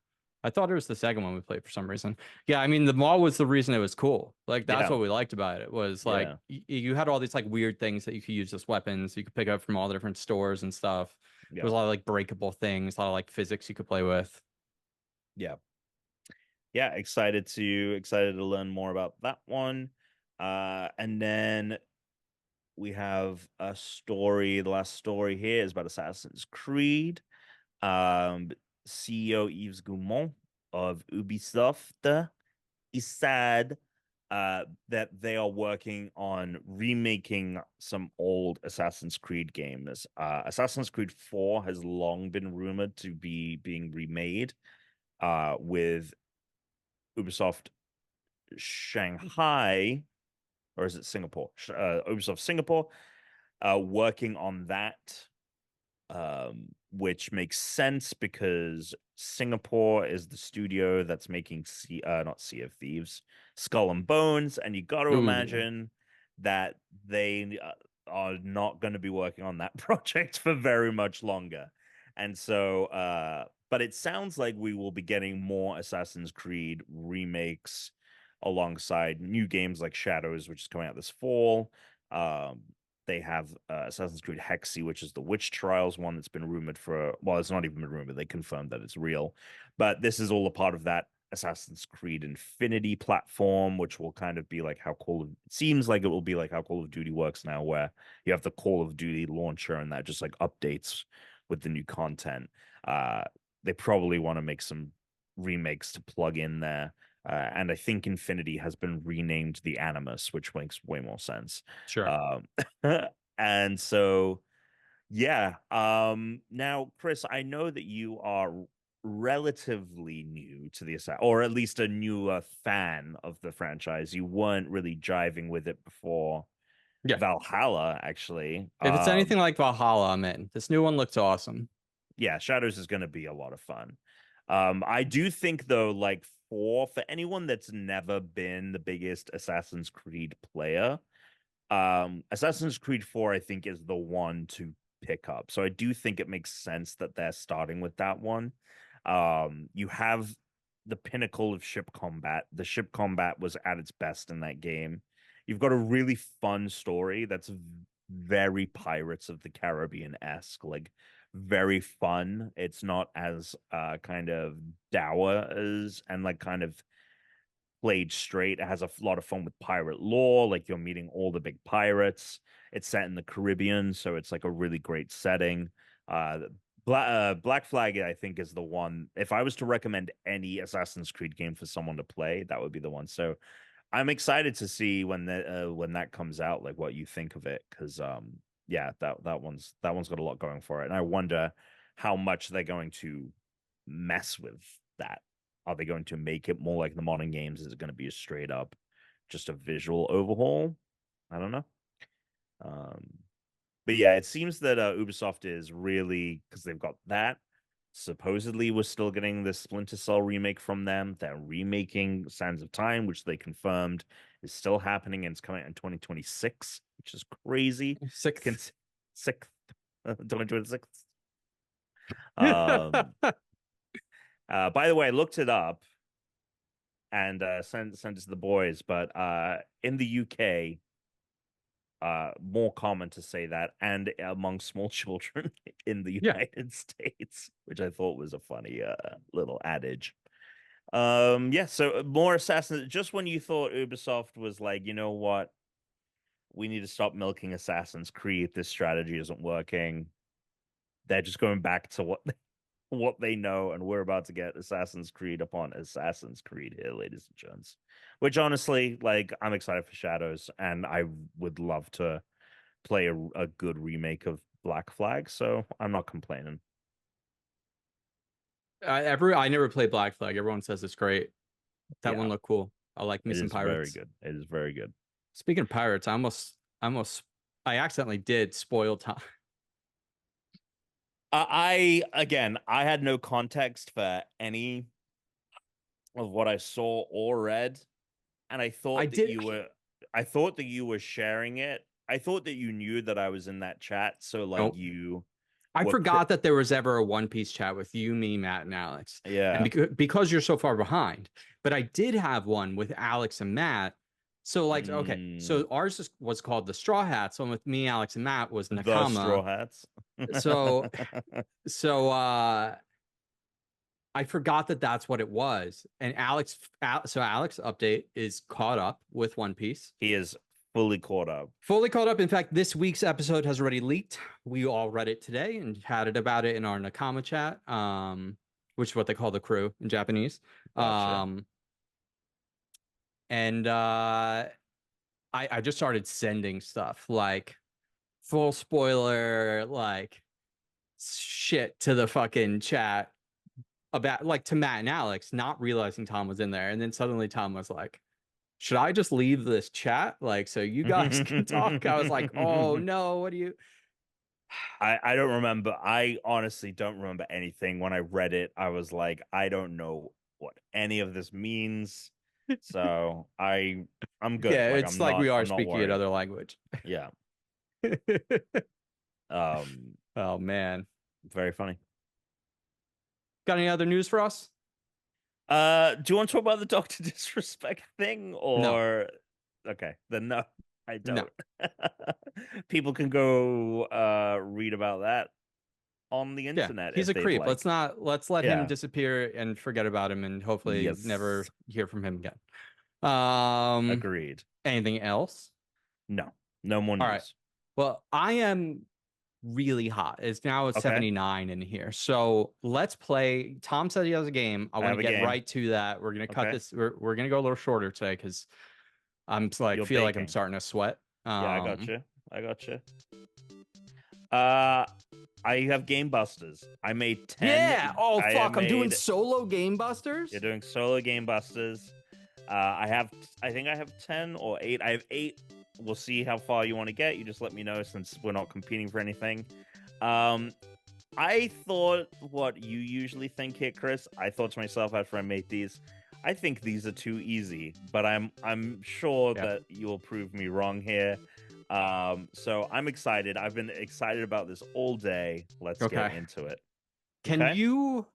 I thought it was the second one we played for some reason. Yeah, I mean, the mall was the reason it was cool. Like, that's what we liked about it. It was like you had all these like weird things that you could use as weapons. You could pick up from all the different stores and stuff. There was a lot of like breakable things, a lot of like physics you could play with. Yeah. Excited to learn more about that one. And then we have a story. The last story here is about Assassin's Creed. CEO Yves Guillemot of Ubisoft is sad that they are working on remaking some old Assassin's Creed games. Assassin's Creed 4 has long been rumored to be being remade with Ubisoft Shanghai, or is it Singapore? Ubisoft Singapore working on that. Which makes sense because Singapore is the studio that's making not Sea of Thieves, Skull and Bones, and you got to imagine that they are not going to be working on that project for very much longer. And so, But it sounds like we will be getting more Assassin's Creed remakes alongside new games like Shadows, which is coming out this fall. They have Assassin's Creed Hexy, which is the Witch Trials one that's been rumored for, well, it's not even been rumored. They confirmed that it's real. But this is all a part of that Assassin's Creed Infinity platform, which will kind of be like how it seems like it will be like how Call of Duty works now, where you have the Call of Duty launcher and that just like updates with the new content. They probably want to make some remakes to plug in there. And I think Infinity has been renamed the Animus, which makes way more sense. Sure. And so, yeah. Now, Chris, I know that you are relatively new to the or at least a newer fan of the franchise. You weren't really jiving with it before Yeah. Valhalla, actually. If it's anything like Valhalla, I'm in. This new one looks awesome. Yeah, Shadows is going to be a lot of fun. I do think though, like for anyone that's never been the biggest Assassin's Creed player, Assassin's Creed 4, I think, is the one to pick up. So I do think it makes sense that they're starting with that one. You have the pinnacle of ship combat. The ship combat was at its best in that game. You've got a really fun story that's very Pirates of the Caribbean-esque, like very fun. It's not as kind of dour as and like kind of played straight. It has a lot of fun with pirate lore, like you're meeting all the big pirates. It's set in the Caribbean, so it's like a really great setting. Black Flag, I think, is the one. If I was to recommend any Assassin's Creed game for someone to play, that would be the one. So I'm excited to see when that comes out, like what you think of it, because yeah, that one's got a lot going for it, and I wonder how much they're going to mess with that. Are they going to make it more like the modern games? Is it going to be a straight up just a visual overhaul? I don't know. But yeah, it seems that Ubisoft is really, because they've got that. Supposedly, we're still getting the Splinter Cell remake from them. They're remaking Sands of Time, which they confirmed is still happening and it's coming out in 2026, which is crazy. Sixth. 2026. By the way, I looked it up and sent it to the boys, but in the UK, more common to say that, and among small children in the United States, which I thought was a funny little adage. Yeah, so more Assassin's. Just when you thought Ubisoft was like, you know what, we need to stop milking Assassin's Creed. This strategy isn't working. They're just going back to what they know, and we're about to get Assassin's Creed upon Assassin's Creed here, ladies and gents. Which honestly, like, I'm excited for Shadows, and I would love to play a good remake of Black Flag, so I'm not complaining. I never played Black Flag. Everyone says it's great. That one looked cool. I like me some pirates. Very good. It is very good. Speaking of pirates, I accidentally did spoil time. I had no context for any of what I saw or read, and I thought that you were sharing it. I thought that you knew that I was in that chat, so like I forgot that there was ever a One Piece chat with you, me, Matt, and Alex. Yeah, and because you're so far behind, but I did have one with Alex and Matt. So like, okay, so ours was called the Straw Hats. One with me, Alex, and Matt was Nakama. The Straw Hats. so I forgot that that's what it was. And Alex update is caught up with One Piece. He is fully caught up. Fully caught up. In fact, this week's episode has already leaked. We all read it today and chatted about it in our Nakama chat, which is what they call the crew in Japanese. Gotcha. And I just started sending stuff like full spoiler, like shit to the fucking chat about, like, to Matt and Alex, not realizing Tom was in there. And then suddenly Tom was like, should I just leave this chat, like, so you guys can talk? I was like, oh no, what do you... I don't remember. I honestly don't remember anything. When I read it, I was like, I don't know what any of this means. So I'm good. Yeah, like, it's we are speaking another language. Yeah. Oh man, very funny. Got any other news for us? Do you want to talk about the Doctor Disrespect thing No. or okay, then no, I No. don't. People can go read about that on the Yeah, internet he's if a they'd creep. like. Let's let him Yeah. disappear and forget about him and hopefully never Yes. hear from him again. Agreed. Anything else? No. No more All right. news. Well, I am really hot. It's now at Okay. 79 in here. So let's play. Tom said he has a game. I I want have to a get game. right to that. We're gonna cut Okay. this. We're gonna go a little shorter today because I'm like You're feel like I'm baking. starting to sweat. Yeah, I got you. I got you. I have Game Busters. I made 10. Yeah. Oh I fuck! I'm doing made solo Game Busters. You're doing solo Game Busters. I think I have 10 or 8. I have 8. We'll see how far you want to get. You just let me know since we're not competing for anything. I thought what you usually think here, Chris. I thought to myself after I made these, I think these are too easy, but I'm sure that you will prove me wrong here. So I'm excited. I've been excited about this all day. Let's get into it. Can you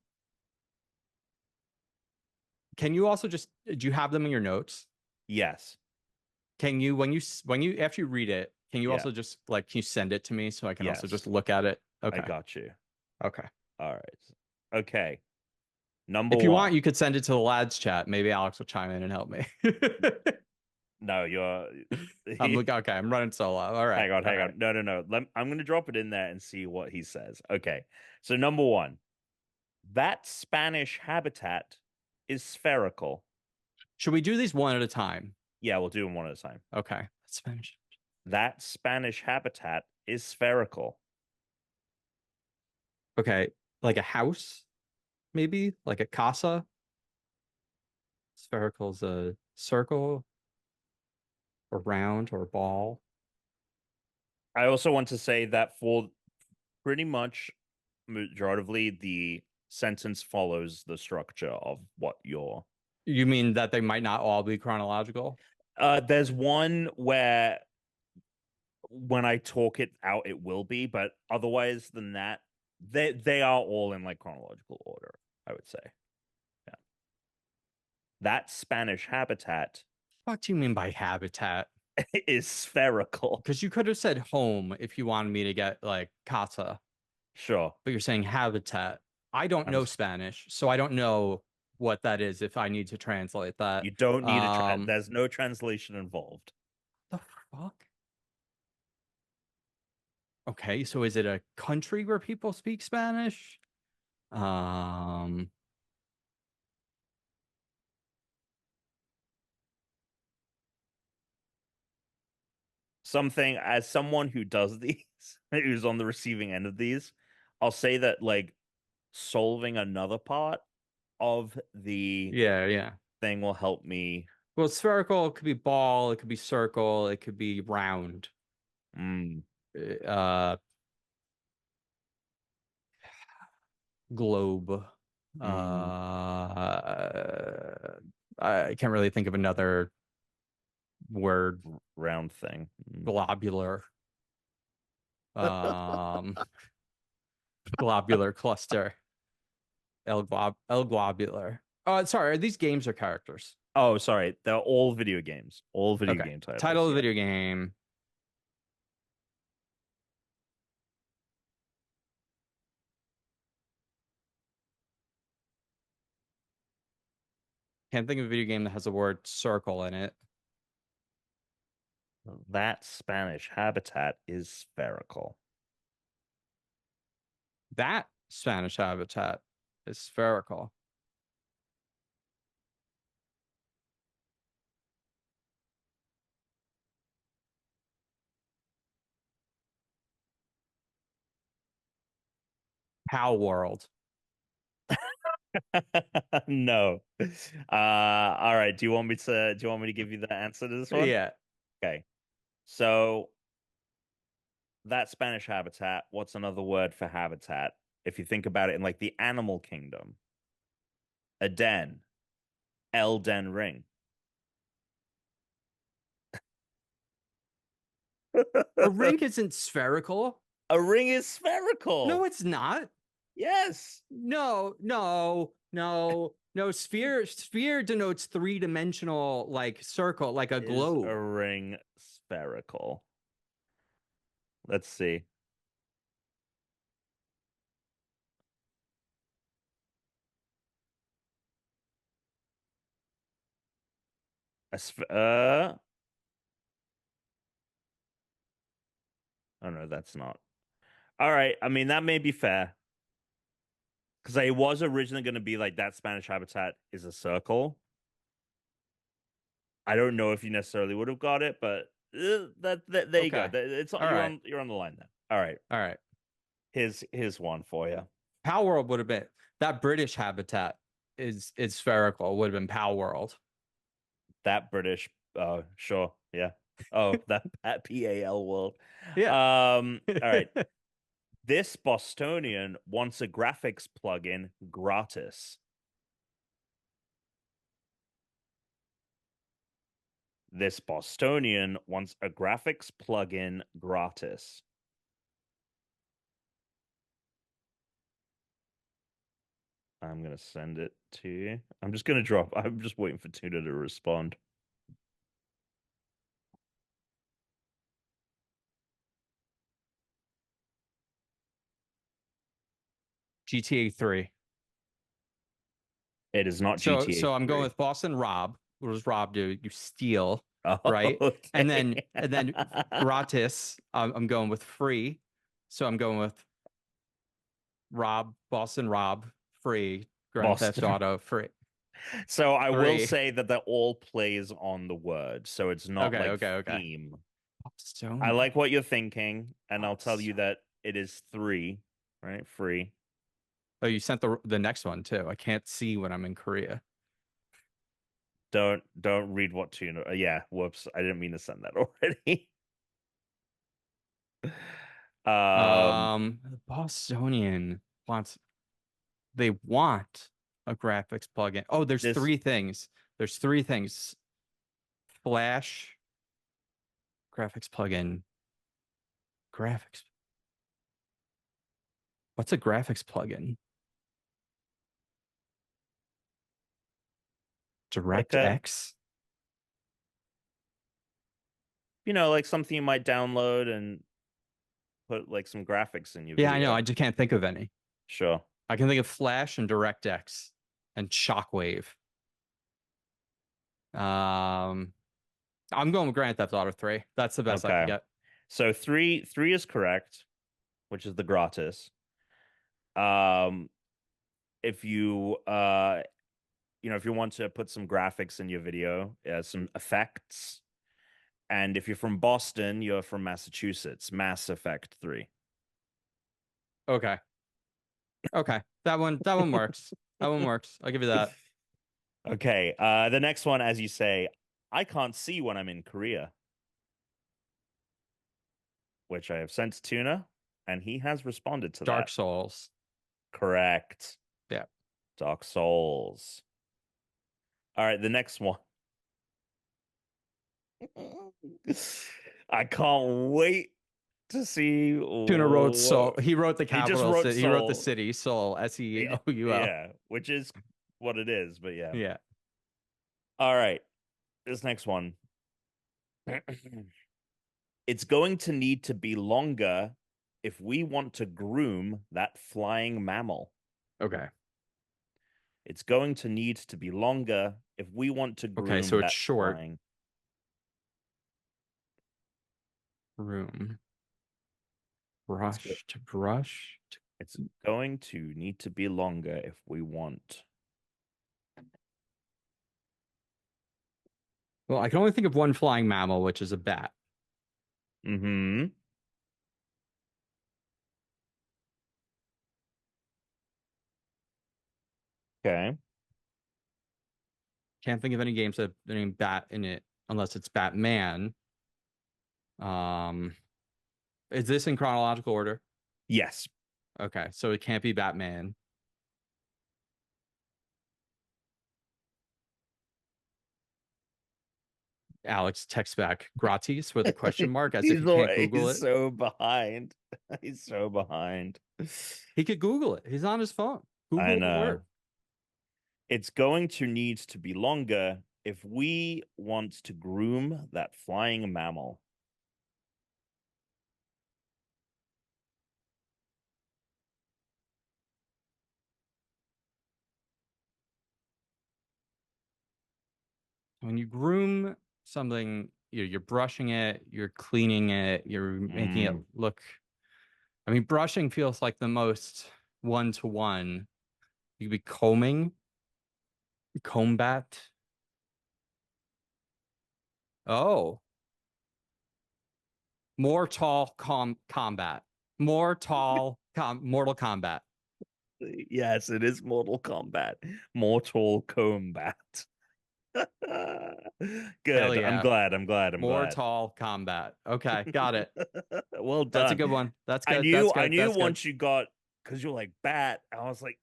also just do you have them in your notes? Yes. Can you when you after you read it, can you also just like can you send it to me so I can also just look at it? Okay. I got you. Okay. All right. Okay. Number If you one. want, you could send it to the lads chat. Maybe Alex will chime in and help me. No, you're. Okay. I'm running solo. All right. Hang on. No. I'm gonna drop it in there and see what he says. Okay. So number one, that Spanish habitat is spherical. Should we do these one at a time? Yeah, we'll do them one at a time. Okay. Spanish. That Spanish habitat is spherical. Okay. Like a house, maybe like a casa. Spherical's a circle, or round, or ball. I also want to say that for pretty much majoritively, the sentence follows the structure of what you're. You mean that they might not all be chronological? There's one where when I talk it out, it will be, but otherwise than that, they are all in like chronological order, I would say. Yeah. That Spanish habitat. What do you mean by habitat? Is spherical. Because you could have said home if you wanted me to get like casa. Sure. But you're saying habitat. I don't know Spanish, so I don't know what that is if I need to translate that. You don't need there's no translation involved. The fuck? Okay, so is it a country where people speak Spanish? Something as someone who does these, who's on the receiving end of these, I'll say that like solving another part of the thing will help me. Well, spherical, it could be ball, it could be circle, it could be round. Globe. I can't really think of another word. Round thing. Globular. Globular cluster. El globular. Oh, sorry. Are these games or characters? Oh, sorry. They're all video games. All video game titles. Title of the video game. Can't think of a video game that has the word circle in it. That Spanish habitat is spherical. That Spanish habitat is spherical. Pal World. No. All right. Do you want me to give you the answer to this one? Yeah. Okay. So that Spanish habitat, what's another word for habitat? If you think about it in like the animal kingdom, a den, Elden Ring. A ring isn't spherical. A ring is spherical. No, it's not. Yes. No. Sphere denotes three-dimensional, like circle, like a Is globe. a ring spherical? Let's see. Oh no, that's not. All right. I mean, that may be fair. Because it was originally going to be like that Spanish habitat is a circle. I don't know if you necessarily would have got it, but there you go. Okay. It's All right. you're on the line then. All right. All right. Here's one for you. Power World would have been that British habitat is spherical. Would have been Power World. That British. Sure. Yeah. Oh, that PAL world. Yeah. All right. This Bostonian wants a graphics plugin gratis. This Bostonian wants a graphics plugin gratis. I'm gonna send it to you. I'm just waiting for Tuna to respond. GTA 3. It is not So GTA I'm 3. going with Boston Rob. What does Rob do? You steal, Oh, right? okay. And then gratis. I'm going with free. So I'm going with Boston Rob, free. Grand Theft Boston. Auto, free. So I will Three. say that that all plays on the word, so it's not like theme. Boston. I like what you're thinking, and I'll tell you that it is 3, right? Free. Oh, you sent the next one too. I can't see when I'm in Korea. Don't read what Tuna. Yeah, whoops. I didn't mean to send that already. The Bostonian wants they want a graphics plugin. Oh, there's This 3 things. There's 3 things. Flash, graphics plugin, graphics. What's a graphics plugin? like a, DirectX? like something you might download and put like some graphics in your Yeah, I know. video. I just can't think of any. Sure. I can think of Flash and DirectX and Shockwave. I'm going with Grand Theft Auto 3. That's the best I can Okay. get. So 3 is correct, which is the gratis. If you if you want to put some graphics in your video, some effects, and if you're from Boston, you're from Massachusetts, Mass Effect 3. Okay. That one works. That one works. I'll give you that. Okay. The next one, as you say, I can't see when I'm in Korea, which I have sent to Tuna, and he has responded to Dark that. Souls. Correct. Yeah. Dark Souls. All right, the next one. I can't wait to see. Tuna wrote Seoul. He wrote the capital wrote city. He wrote the Seoul. city, Seoul, Seoul. Yeah, which is what it is, but yeah. Yeah. All right. This next one. It's going to need to be longer if we want to groom that flying mammal. Okay. It's going to need to be longer if we want to groom so it's that short. flying. Room. Brush to brush. It's going to need to be longer if we want. Well, I can only think of one flying mammal, which is a bat. Mm-hmm. Okay. Can't think of any games that have the name bat in it unless it's Batman. Is this in chronological order? Yes. Okay, so it can't be Batman. Alex texts back gratis with a question mark as if he can't Google it. He's so behind. He's so behind. He could Google it. He's on his phone. Google I the know. word. It's going to need to be longer if we want to groom that flying mammal. When you groom something, you're brushing it, you're cleaning it, you're making it look. I mean, brushing feels like the most one-to-one. You could be combing, combat. Oh, Mortal Kombat. Mortal Kombat. Yes, it is Mortal Kombat. Mortal Kombat. Good. Yeah. I'm glad. I'm glad. Mortal Kombat. Okay, got it. Well done. That's a good one. That's good. I knew once you got, because you're like bat, I was like,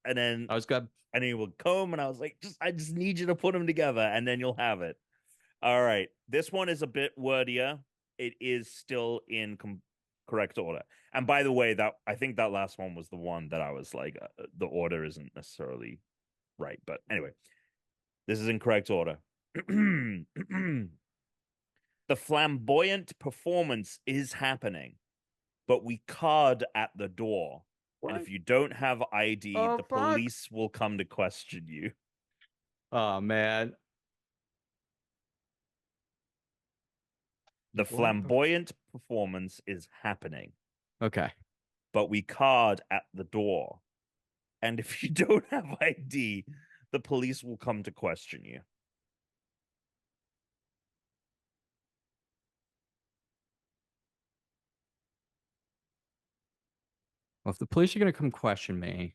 and then that was good. And then you would comb, and I was like, I just need you to put them together, and then you'll have it. All right, this one is a bit wordier. It is still in correct order. And by the way, that I think that last one was the one that I was like, the order isn't necessarily right, but anyway, this is in correct order. The flamboyant performance is happening, but we card at the door. What? And if you don't have ID, the police will come to question you. Oh, man. The flamboyant performance is happening. Okay. But we card at the door. And if you don't have ID, the police will come to question you. Well, if the police are going to come question me,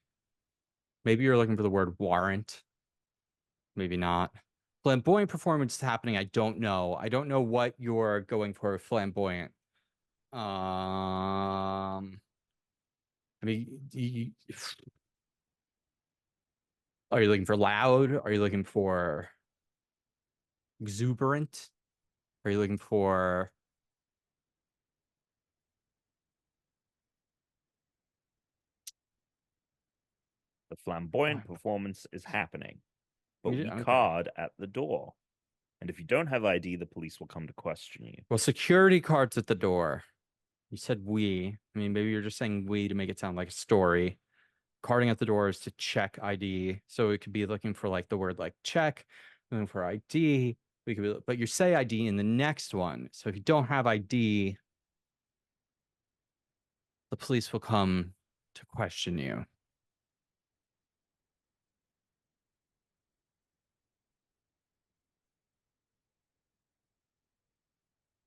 maybe you're looking for the word warrant. Maybe not. Flamboyant performance is happening. I don't know. I don't know what you're going for flamboyant. I mean, are you looking for loud? Are you looking for exuberant? Are you looking for The flamboyant performance is happening, but we okay. card at the door. And if you don't have ID, the police will come to question you. Well, security cards at the door. You said we. I mean, maybe you're just saying we to make it sound like a story. Carding at the door is to check ID. So it could be looking for like the word like check, looking for ID. We could be, but you say ID in the next one. So if you don't have ID, the police will come to question you.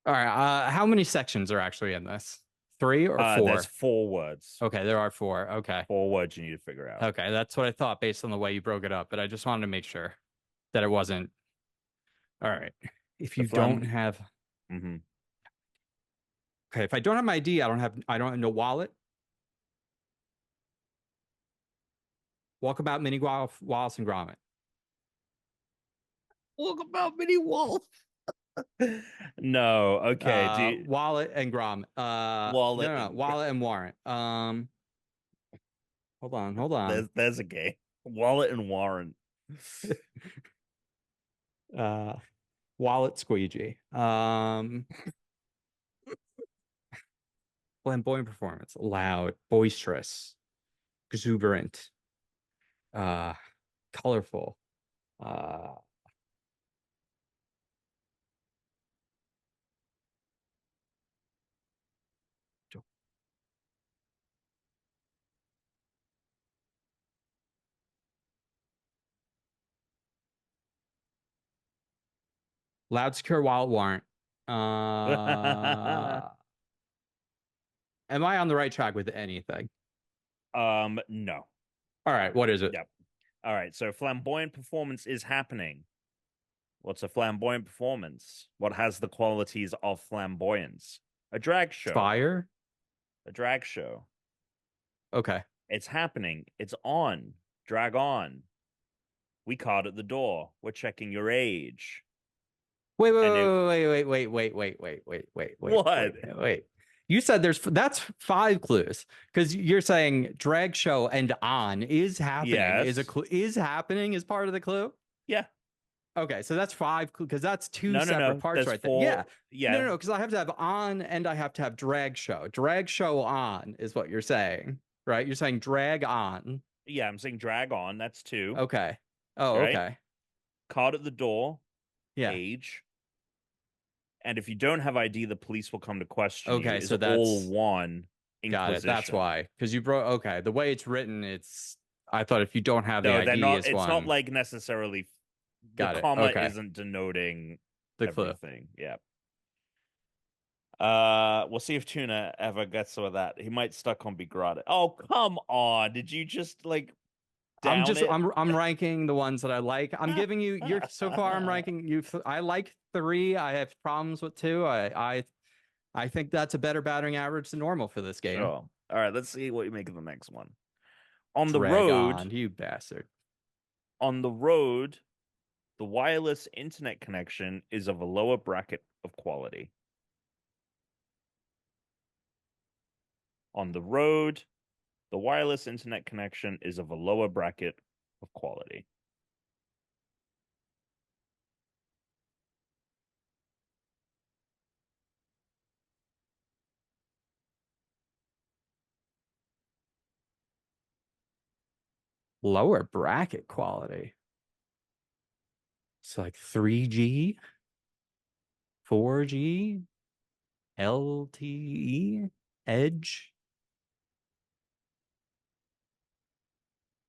All right. How many sections are actually in this? 3 or 4? There's 4 words. Okay, there are 4. Okay. 4 words you need to figure out. Okay, that's what I thought based on the way you broke it up, but I just wanted to make sure that it wasn't. All right. If you don't have Okay, if I don't have my ID, I don't have no wallet. Walkabout Mini Wallace and Gromit. Walkabout Mini Wolf. No, okay. Wallet and Gromit. Wallet. No, Wallet and Warrant. Hold on. There's a game. Wallet and Warrant. Wallet Squeegee. Flamboyant performance. Loud, boisterous, exuberant, colorful. Loud, secure, wild warrant. Am I on the right track with anything? No. All right, what is it? Yep. All right, so flamboyant performance is happening. What's a flamboyant performance? What has the qualities of flamboyance? A drag show. Fire? A drag show. Okay. It's happening. It's on. Drag on. We card at the door. We're checking your age. Wait, wait, And it, wait, wait, wait, wait, wait, wait, wait, wait, wait, What? wait. You said that's 5 clues because you're saying drag show and on is happening is a Yes. is happening is part of the clue. Yeah. Okay, so that's 5 because that's 2 No, separate parts There's right there. 4. Yeah. Yeah. No, because I have to have on and I have to have drag show. Drag show on is what you're saying, right? You're saying drag on. Yeah, I'm saying drag on. That's 2. Okay. Oh, Right? okay. Card at the door. Yeah. Age. And if you don't have ID, the police will come to question you. Okay, Is so all that's one got it. That's Inquisition. why. Because you broke. Okay, the way it's written, it's. I thought if you don't have the No, they're ID, not. is It's one. not like necessarily. The Got it. comma Okay. isn't denoting The clue. everything. Yeah. We'll see if Tuna ever gets some of that. He might stuck on Begrada. Oh, come on. Did you just like I'm down just it? I'm ranking the ones that I like. I'm giving you you're so far I'm ranking you I like 3. I have problems with 2. I think that's a better batting average than normal for this game. Sure. All right, let's see what you make of the next one. On the Drag road, on, you bastard. on the road, the wireless internet connection is of a lower bracket of quality. On the road, the wireless internet connection is of a lower bracket of quality. Lower bracket quality. It's like 3G, 4G, LTE, Edge,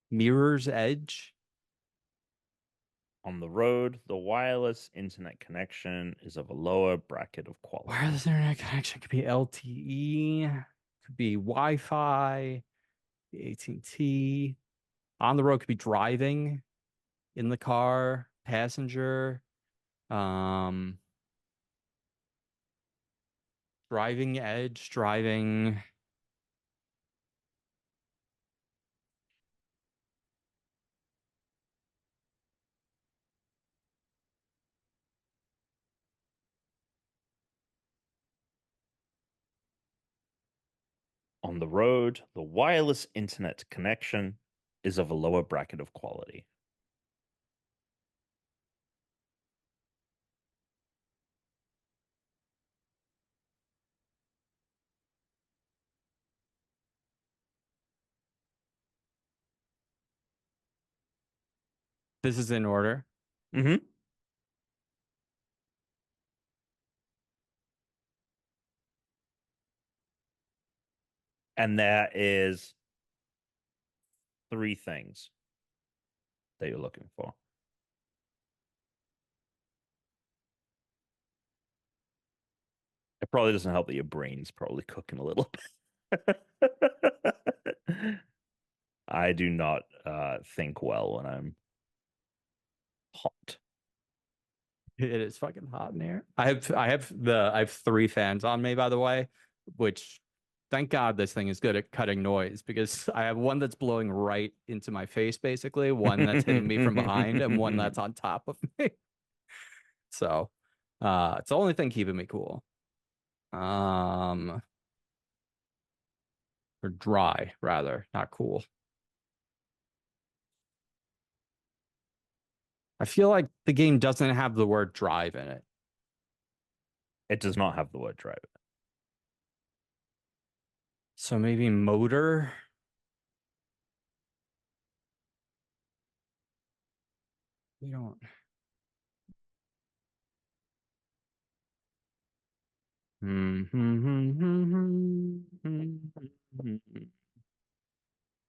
Mirror's Edge. On the road, the wireless internet connection is of a lower bracket of quality. Wireless internet connection could be LTE, could be Wi-Fi, AT&T. On the road could be driving, in the car, passenger, driving edge, driving. On the road, the wireless internet connection is of a lower bracket of quality. This is in order. Mm-hmm. And that is 3 things that you're looking for. It probably doesn't help that your brain's probably cooking a little bit. I do not think well when I'm hot. It is fucking hot in here. I have 3 fans on me, by the way, which thank God this thing is good at cutting noise because I have one that's blowing right into my face, basically, one that's hitting me from behind, and one that's on top of me. So it's the only thing keeping me cool. Or dry, rather, not cool. I feel like the game doesn't have the word drive in it. It does not have the word drive. So maybe motor. We don't.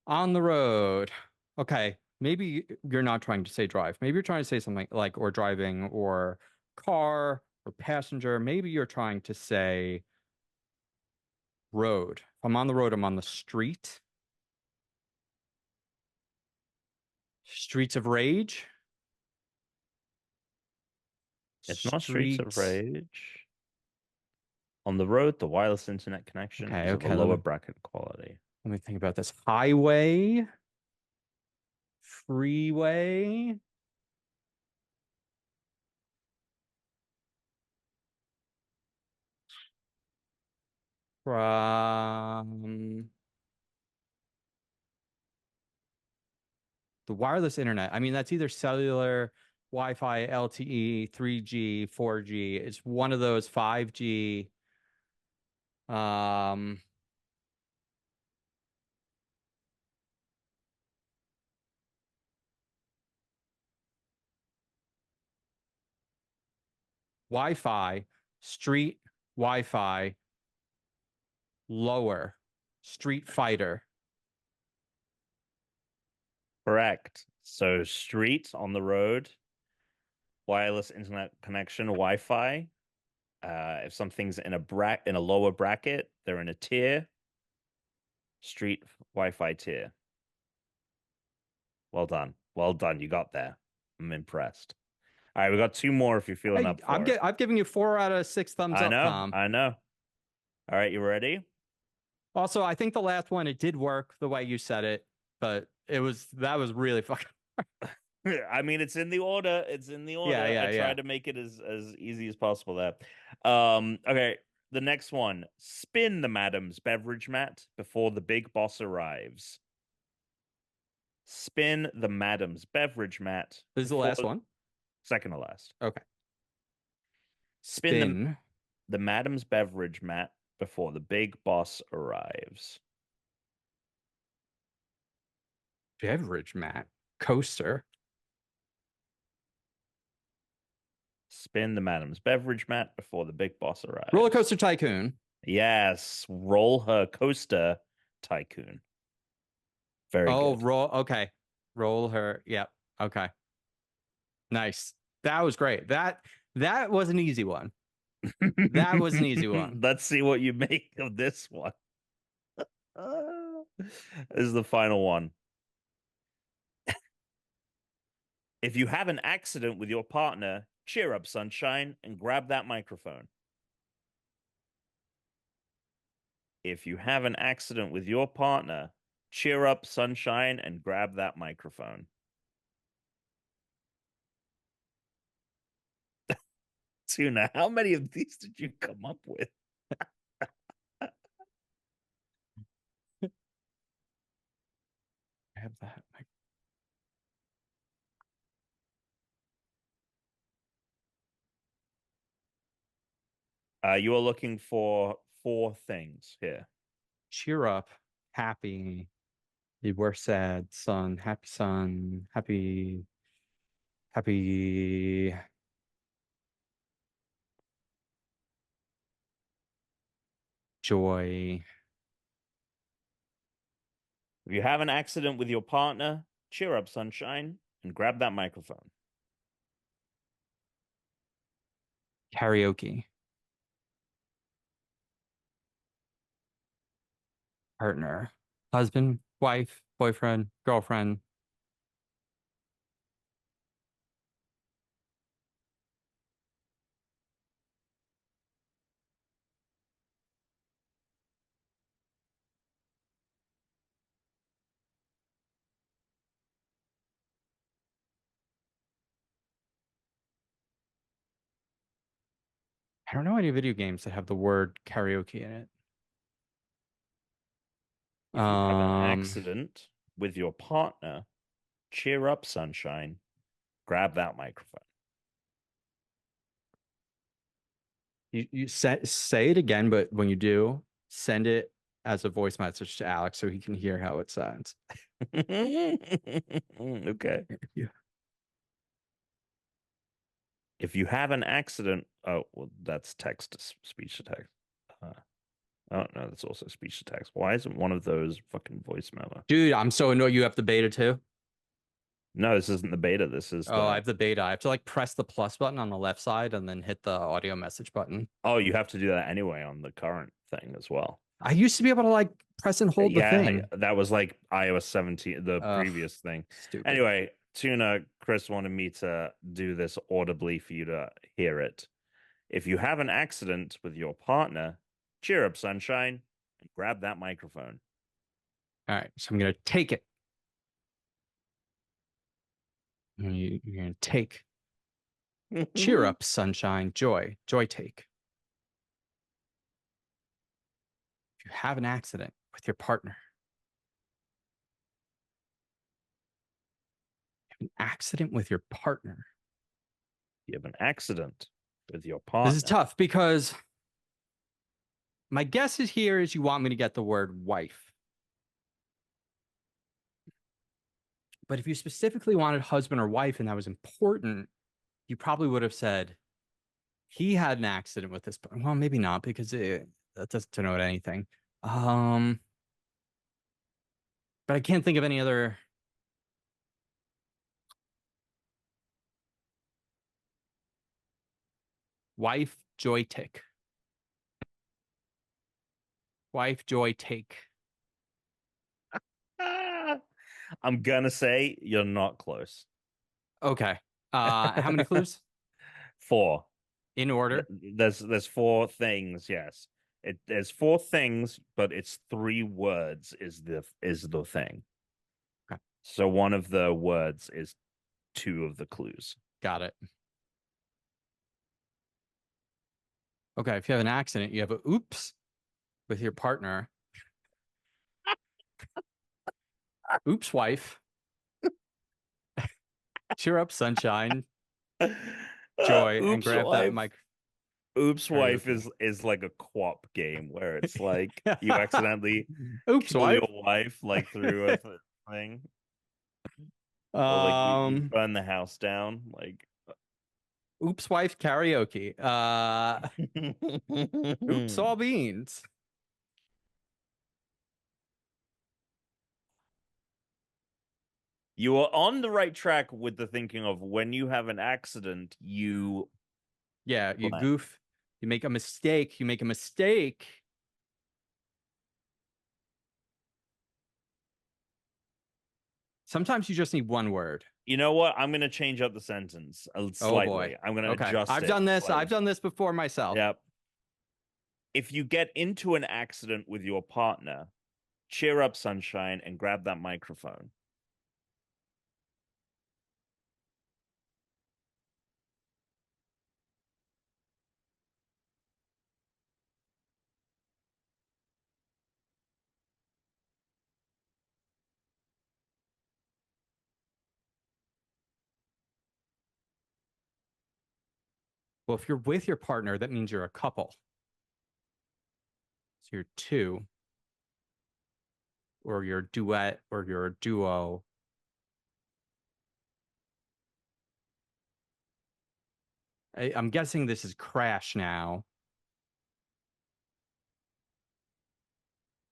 On the road. Okay, maybe you're not trying to say drive. Maybe you're trying to say something like or driving or car or passenger. Maybe you're trying to say road. If I'm on the road, I'm on the street. Streets of Rage. It's not Streets of Rage. On the road, the wireless internet connection is of a lower bracket quality. Let me think about this. Highway. Freeway. from the wireless internet. I mean, that's either cellular, Wi-Fi, LTE, 3G, 4G. It's one of those 5G. Um, Wi-Fi, street Wi-Fi, lower, Street Fighter. Correct. So street on the road, wireless internet connection, Wi-Fi. If something's in a lower bracket, they're in a tier. Street Wi-Fi tier. Well done. Well done. You got there. I'm impressed. All right, we got two more if you're feeling Hey, up for it. I'm giving you 4 out of 6 thumbs I up, know. Tom. I know. All right, you ready? Also, I think the last one, it did work the way you said it, but that was really fucking. I mean, it's in the order. It's in the order. Yeah, I tried to make it as easy as possible there. Okay. The next one. Spin the madam's beverage mat before the big boss arrives. Spin the madam's beverage mat. This is the last one? Second to last. Okay. Spin the madam's beverage mat before the big boss arrives. Beverage mat. Coaster. Spin the madam's beverage mat before the big boss arrives. Roller Coaster Tycoon. Yes. Roll her coaster tycoon. Very good. Okay. Roll her. Yep. Okay. Nice. That was great. That was an easy one. That was an easy one. Let's see what you make of this one. This is the final one. If you have an accident with your partner, cheer up, sunshine, and grab that microphone. If you have an accident with your partner, cheer up, sunshine, and grab that microphone. Tuna, how many of these did you come up with? I have that. You are looking for 4 things here. Cheer up. Happy. You were sad, son. Happy son. Happy. Joy. If you have an accident with your partner, cheer up, sunshine, and grab that microphone. Karaoke. Partner. Husband, wife, boyfriend, girlfriend. I don't know any video games that have the word karaoke in it. If you have an accident with your partner, cheer up, sunshine, grab that microphone. You say it again, but when you do, send it as a voice message to Alex so he can hear how it sounds. Okay. Yeah. If you have an accident, oh, well, that's text to speech to text. Oh no, that's also speech to text. Why isn't one of those fucking voice memo? Dude, I'm so annoyed you have the beta too. No, this isn't the beta. This is I have the beta. I have to like press the plus button on the left side and then hit the audio message button. Oh, you have to do that anyway on the current thing as well. I used to be able to like press and hold the thing. That was like iOS 17, the previous thing. Stupid. Anyway, Tuna, Chris wanted me to do this audibly for you to hear it. If you have an accident with your partner, cheer up, sunshine, and grab that microphone. All right, so I'm gonna take it. You're gonna take. Cheer up, sunshine, joy take. You have an accident with your partner. You have an accident with your partner. You have an accident with your partner. This is tough because my guess is here is you want me to get the word wife. But if you specifically wanted husband or wife and that was important, you probably would have said he had an accident with this. Well, maybe not because that doesn't denote anything. But I can't think of any other. Wife joystick. Wife joystick. I'm gonna say you're not close. Okay. How many clues? 4. In order. There's 4 things. Yes, there's 4 things, but it's 3 words is the thing. Okay. So one of the words is 2 of the clues. Got it. Okay, if you have an accident, you have a oops with your partner. Oops, wife. Cheer up, sunshine. Joy, and grab wife. that mic. Oops, wife Karaoke. is like a co-op game where it's like you accidentally Oops, kill wife. your wife like through a thing, or like you burn the house down. Like, oops, wife karaoke. Oops, all beans. You are on the right track with the thinking of when you have an accident, you goof. You make a mistake. You make a mistake. Sometimes you just need one word. You know what? I'm going to change up the sentence slightly. Oh boy. I'm going to Okay. adjust I've it done this. slightly. I've done this before myself. Yep. If you get into an accident with your partner, cheer up, sunshine, and grab that microphone. Well, if you're with your partner, that means you're a couple. So you're 2. Or you're a duet, or you're a duo. I'm guessing this is Crash now.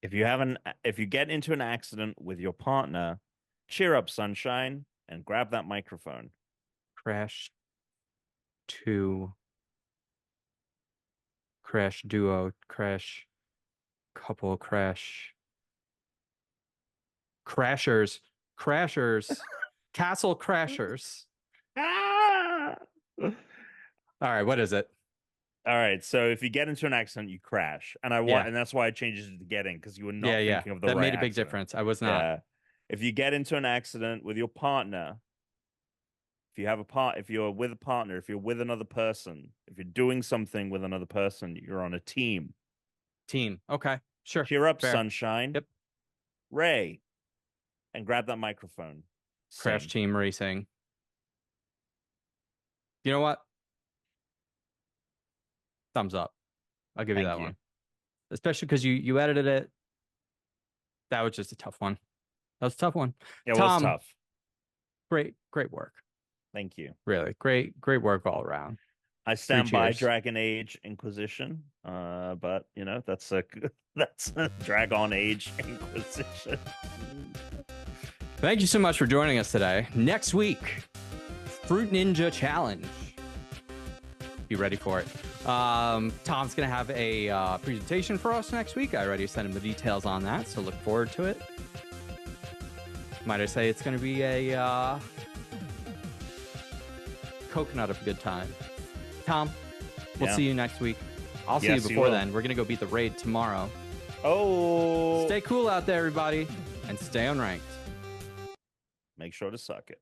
If you get into an accident with your partner, cheer up, sunshine, and grab that microphone. Crash 2. Crash duo. Crash couple. Crash. Crashers. Castle Crashers. Ah! All right, what is it? All right, so if you get into an accident, you crash, and and that's why I changed it to getting, because you were not thinking of the that right made a big accident. difference. I was not. Yeah. If you get into an accident with your partner, if you're with a partner, if you're with another person, if you're doing something with another person, you're on a team. Team. Okay, sure. Cheer up, fair. sunshine. Yep. Ray, and grab that microphone. Crash Sing. team racing. You know what? Thumbs up. I'll give you that one. Especially because you edited it. That was just a tough one. That was a tough one. It was Tom, tough. Great work. Thank you. Really, great work all around. I stand by cheers. Dragon Age Inquisition, but you know that's a Dragon Age Inquisition. Thank you so much for joining us today. Next week, Fruit Ninja Challenge. Be ready for it. Tom's gonna have a presentation for us next week. I already sent him the details on that, so look forward to it. Might I say it's gonna be a coconut of a good time. Tom, we'll see you next week. I'll see you before then. We're gonna go beat the raid tomorrow. Oh, stay cool out there, everybody, and stay unranked. Make sure to suck it.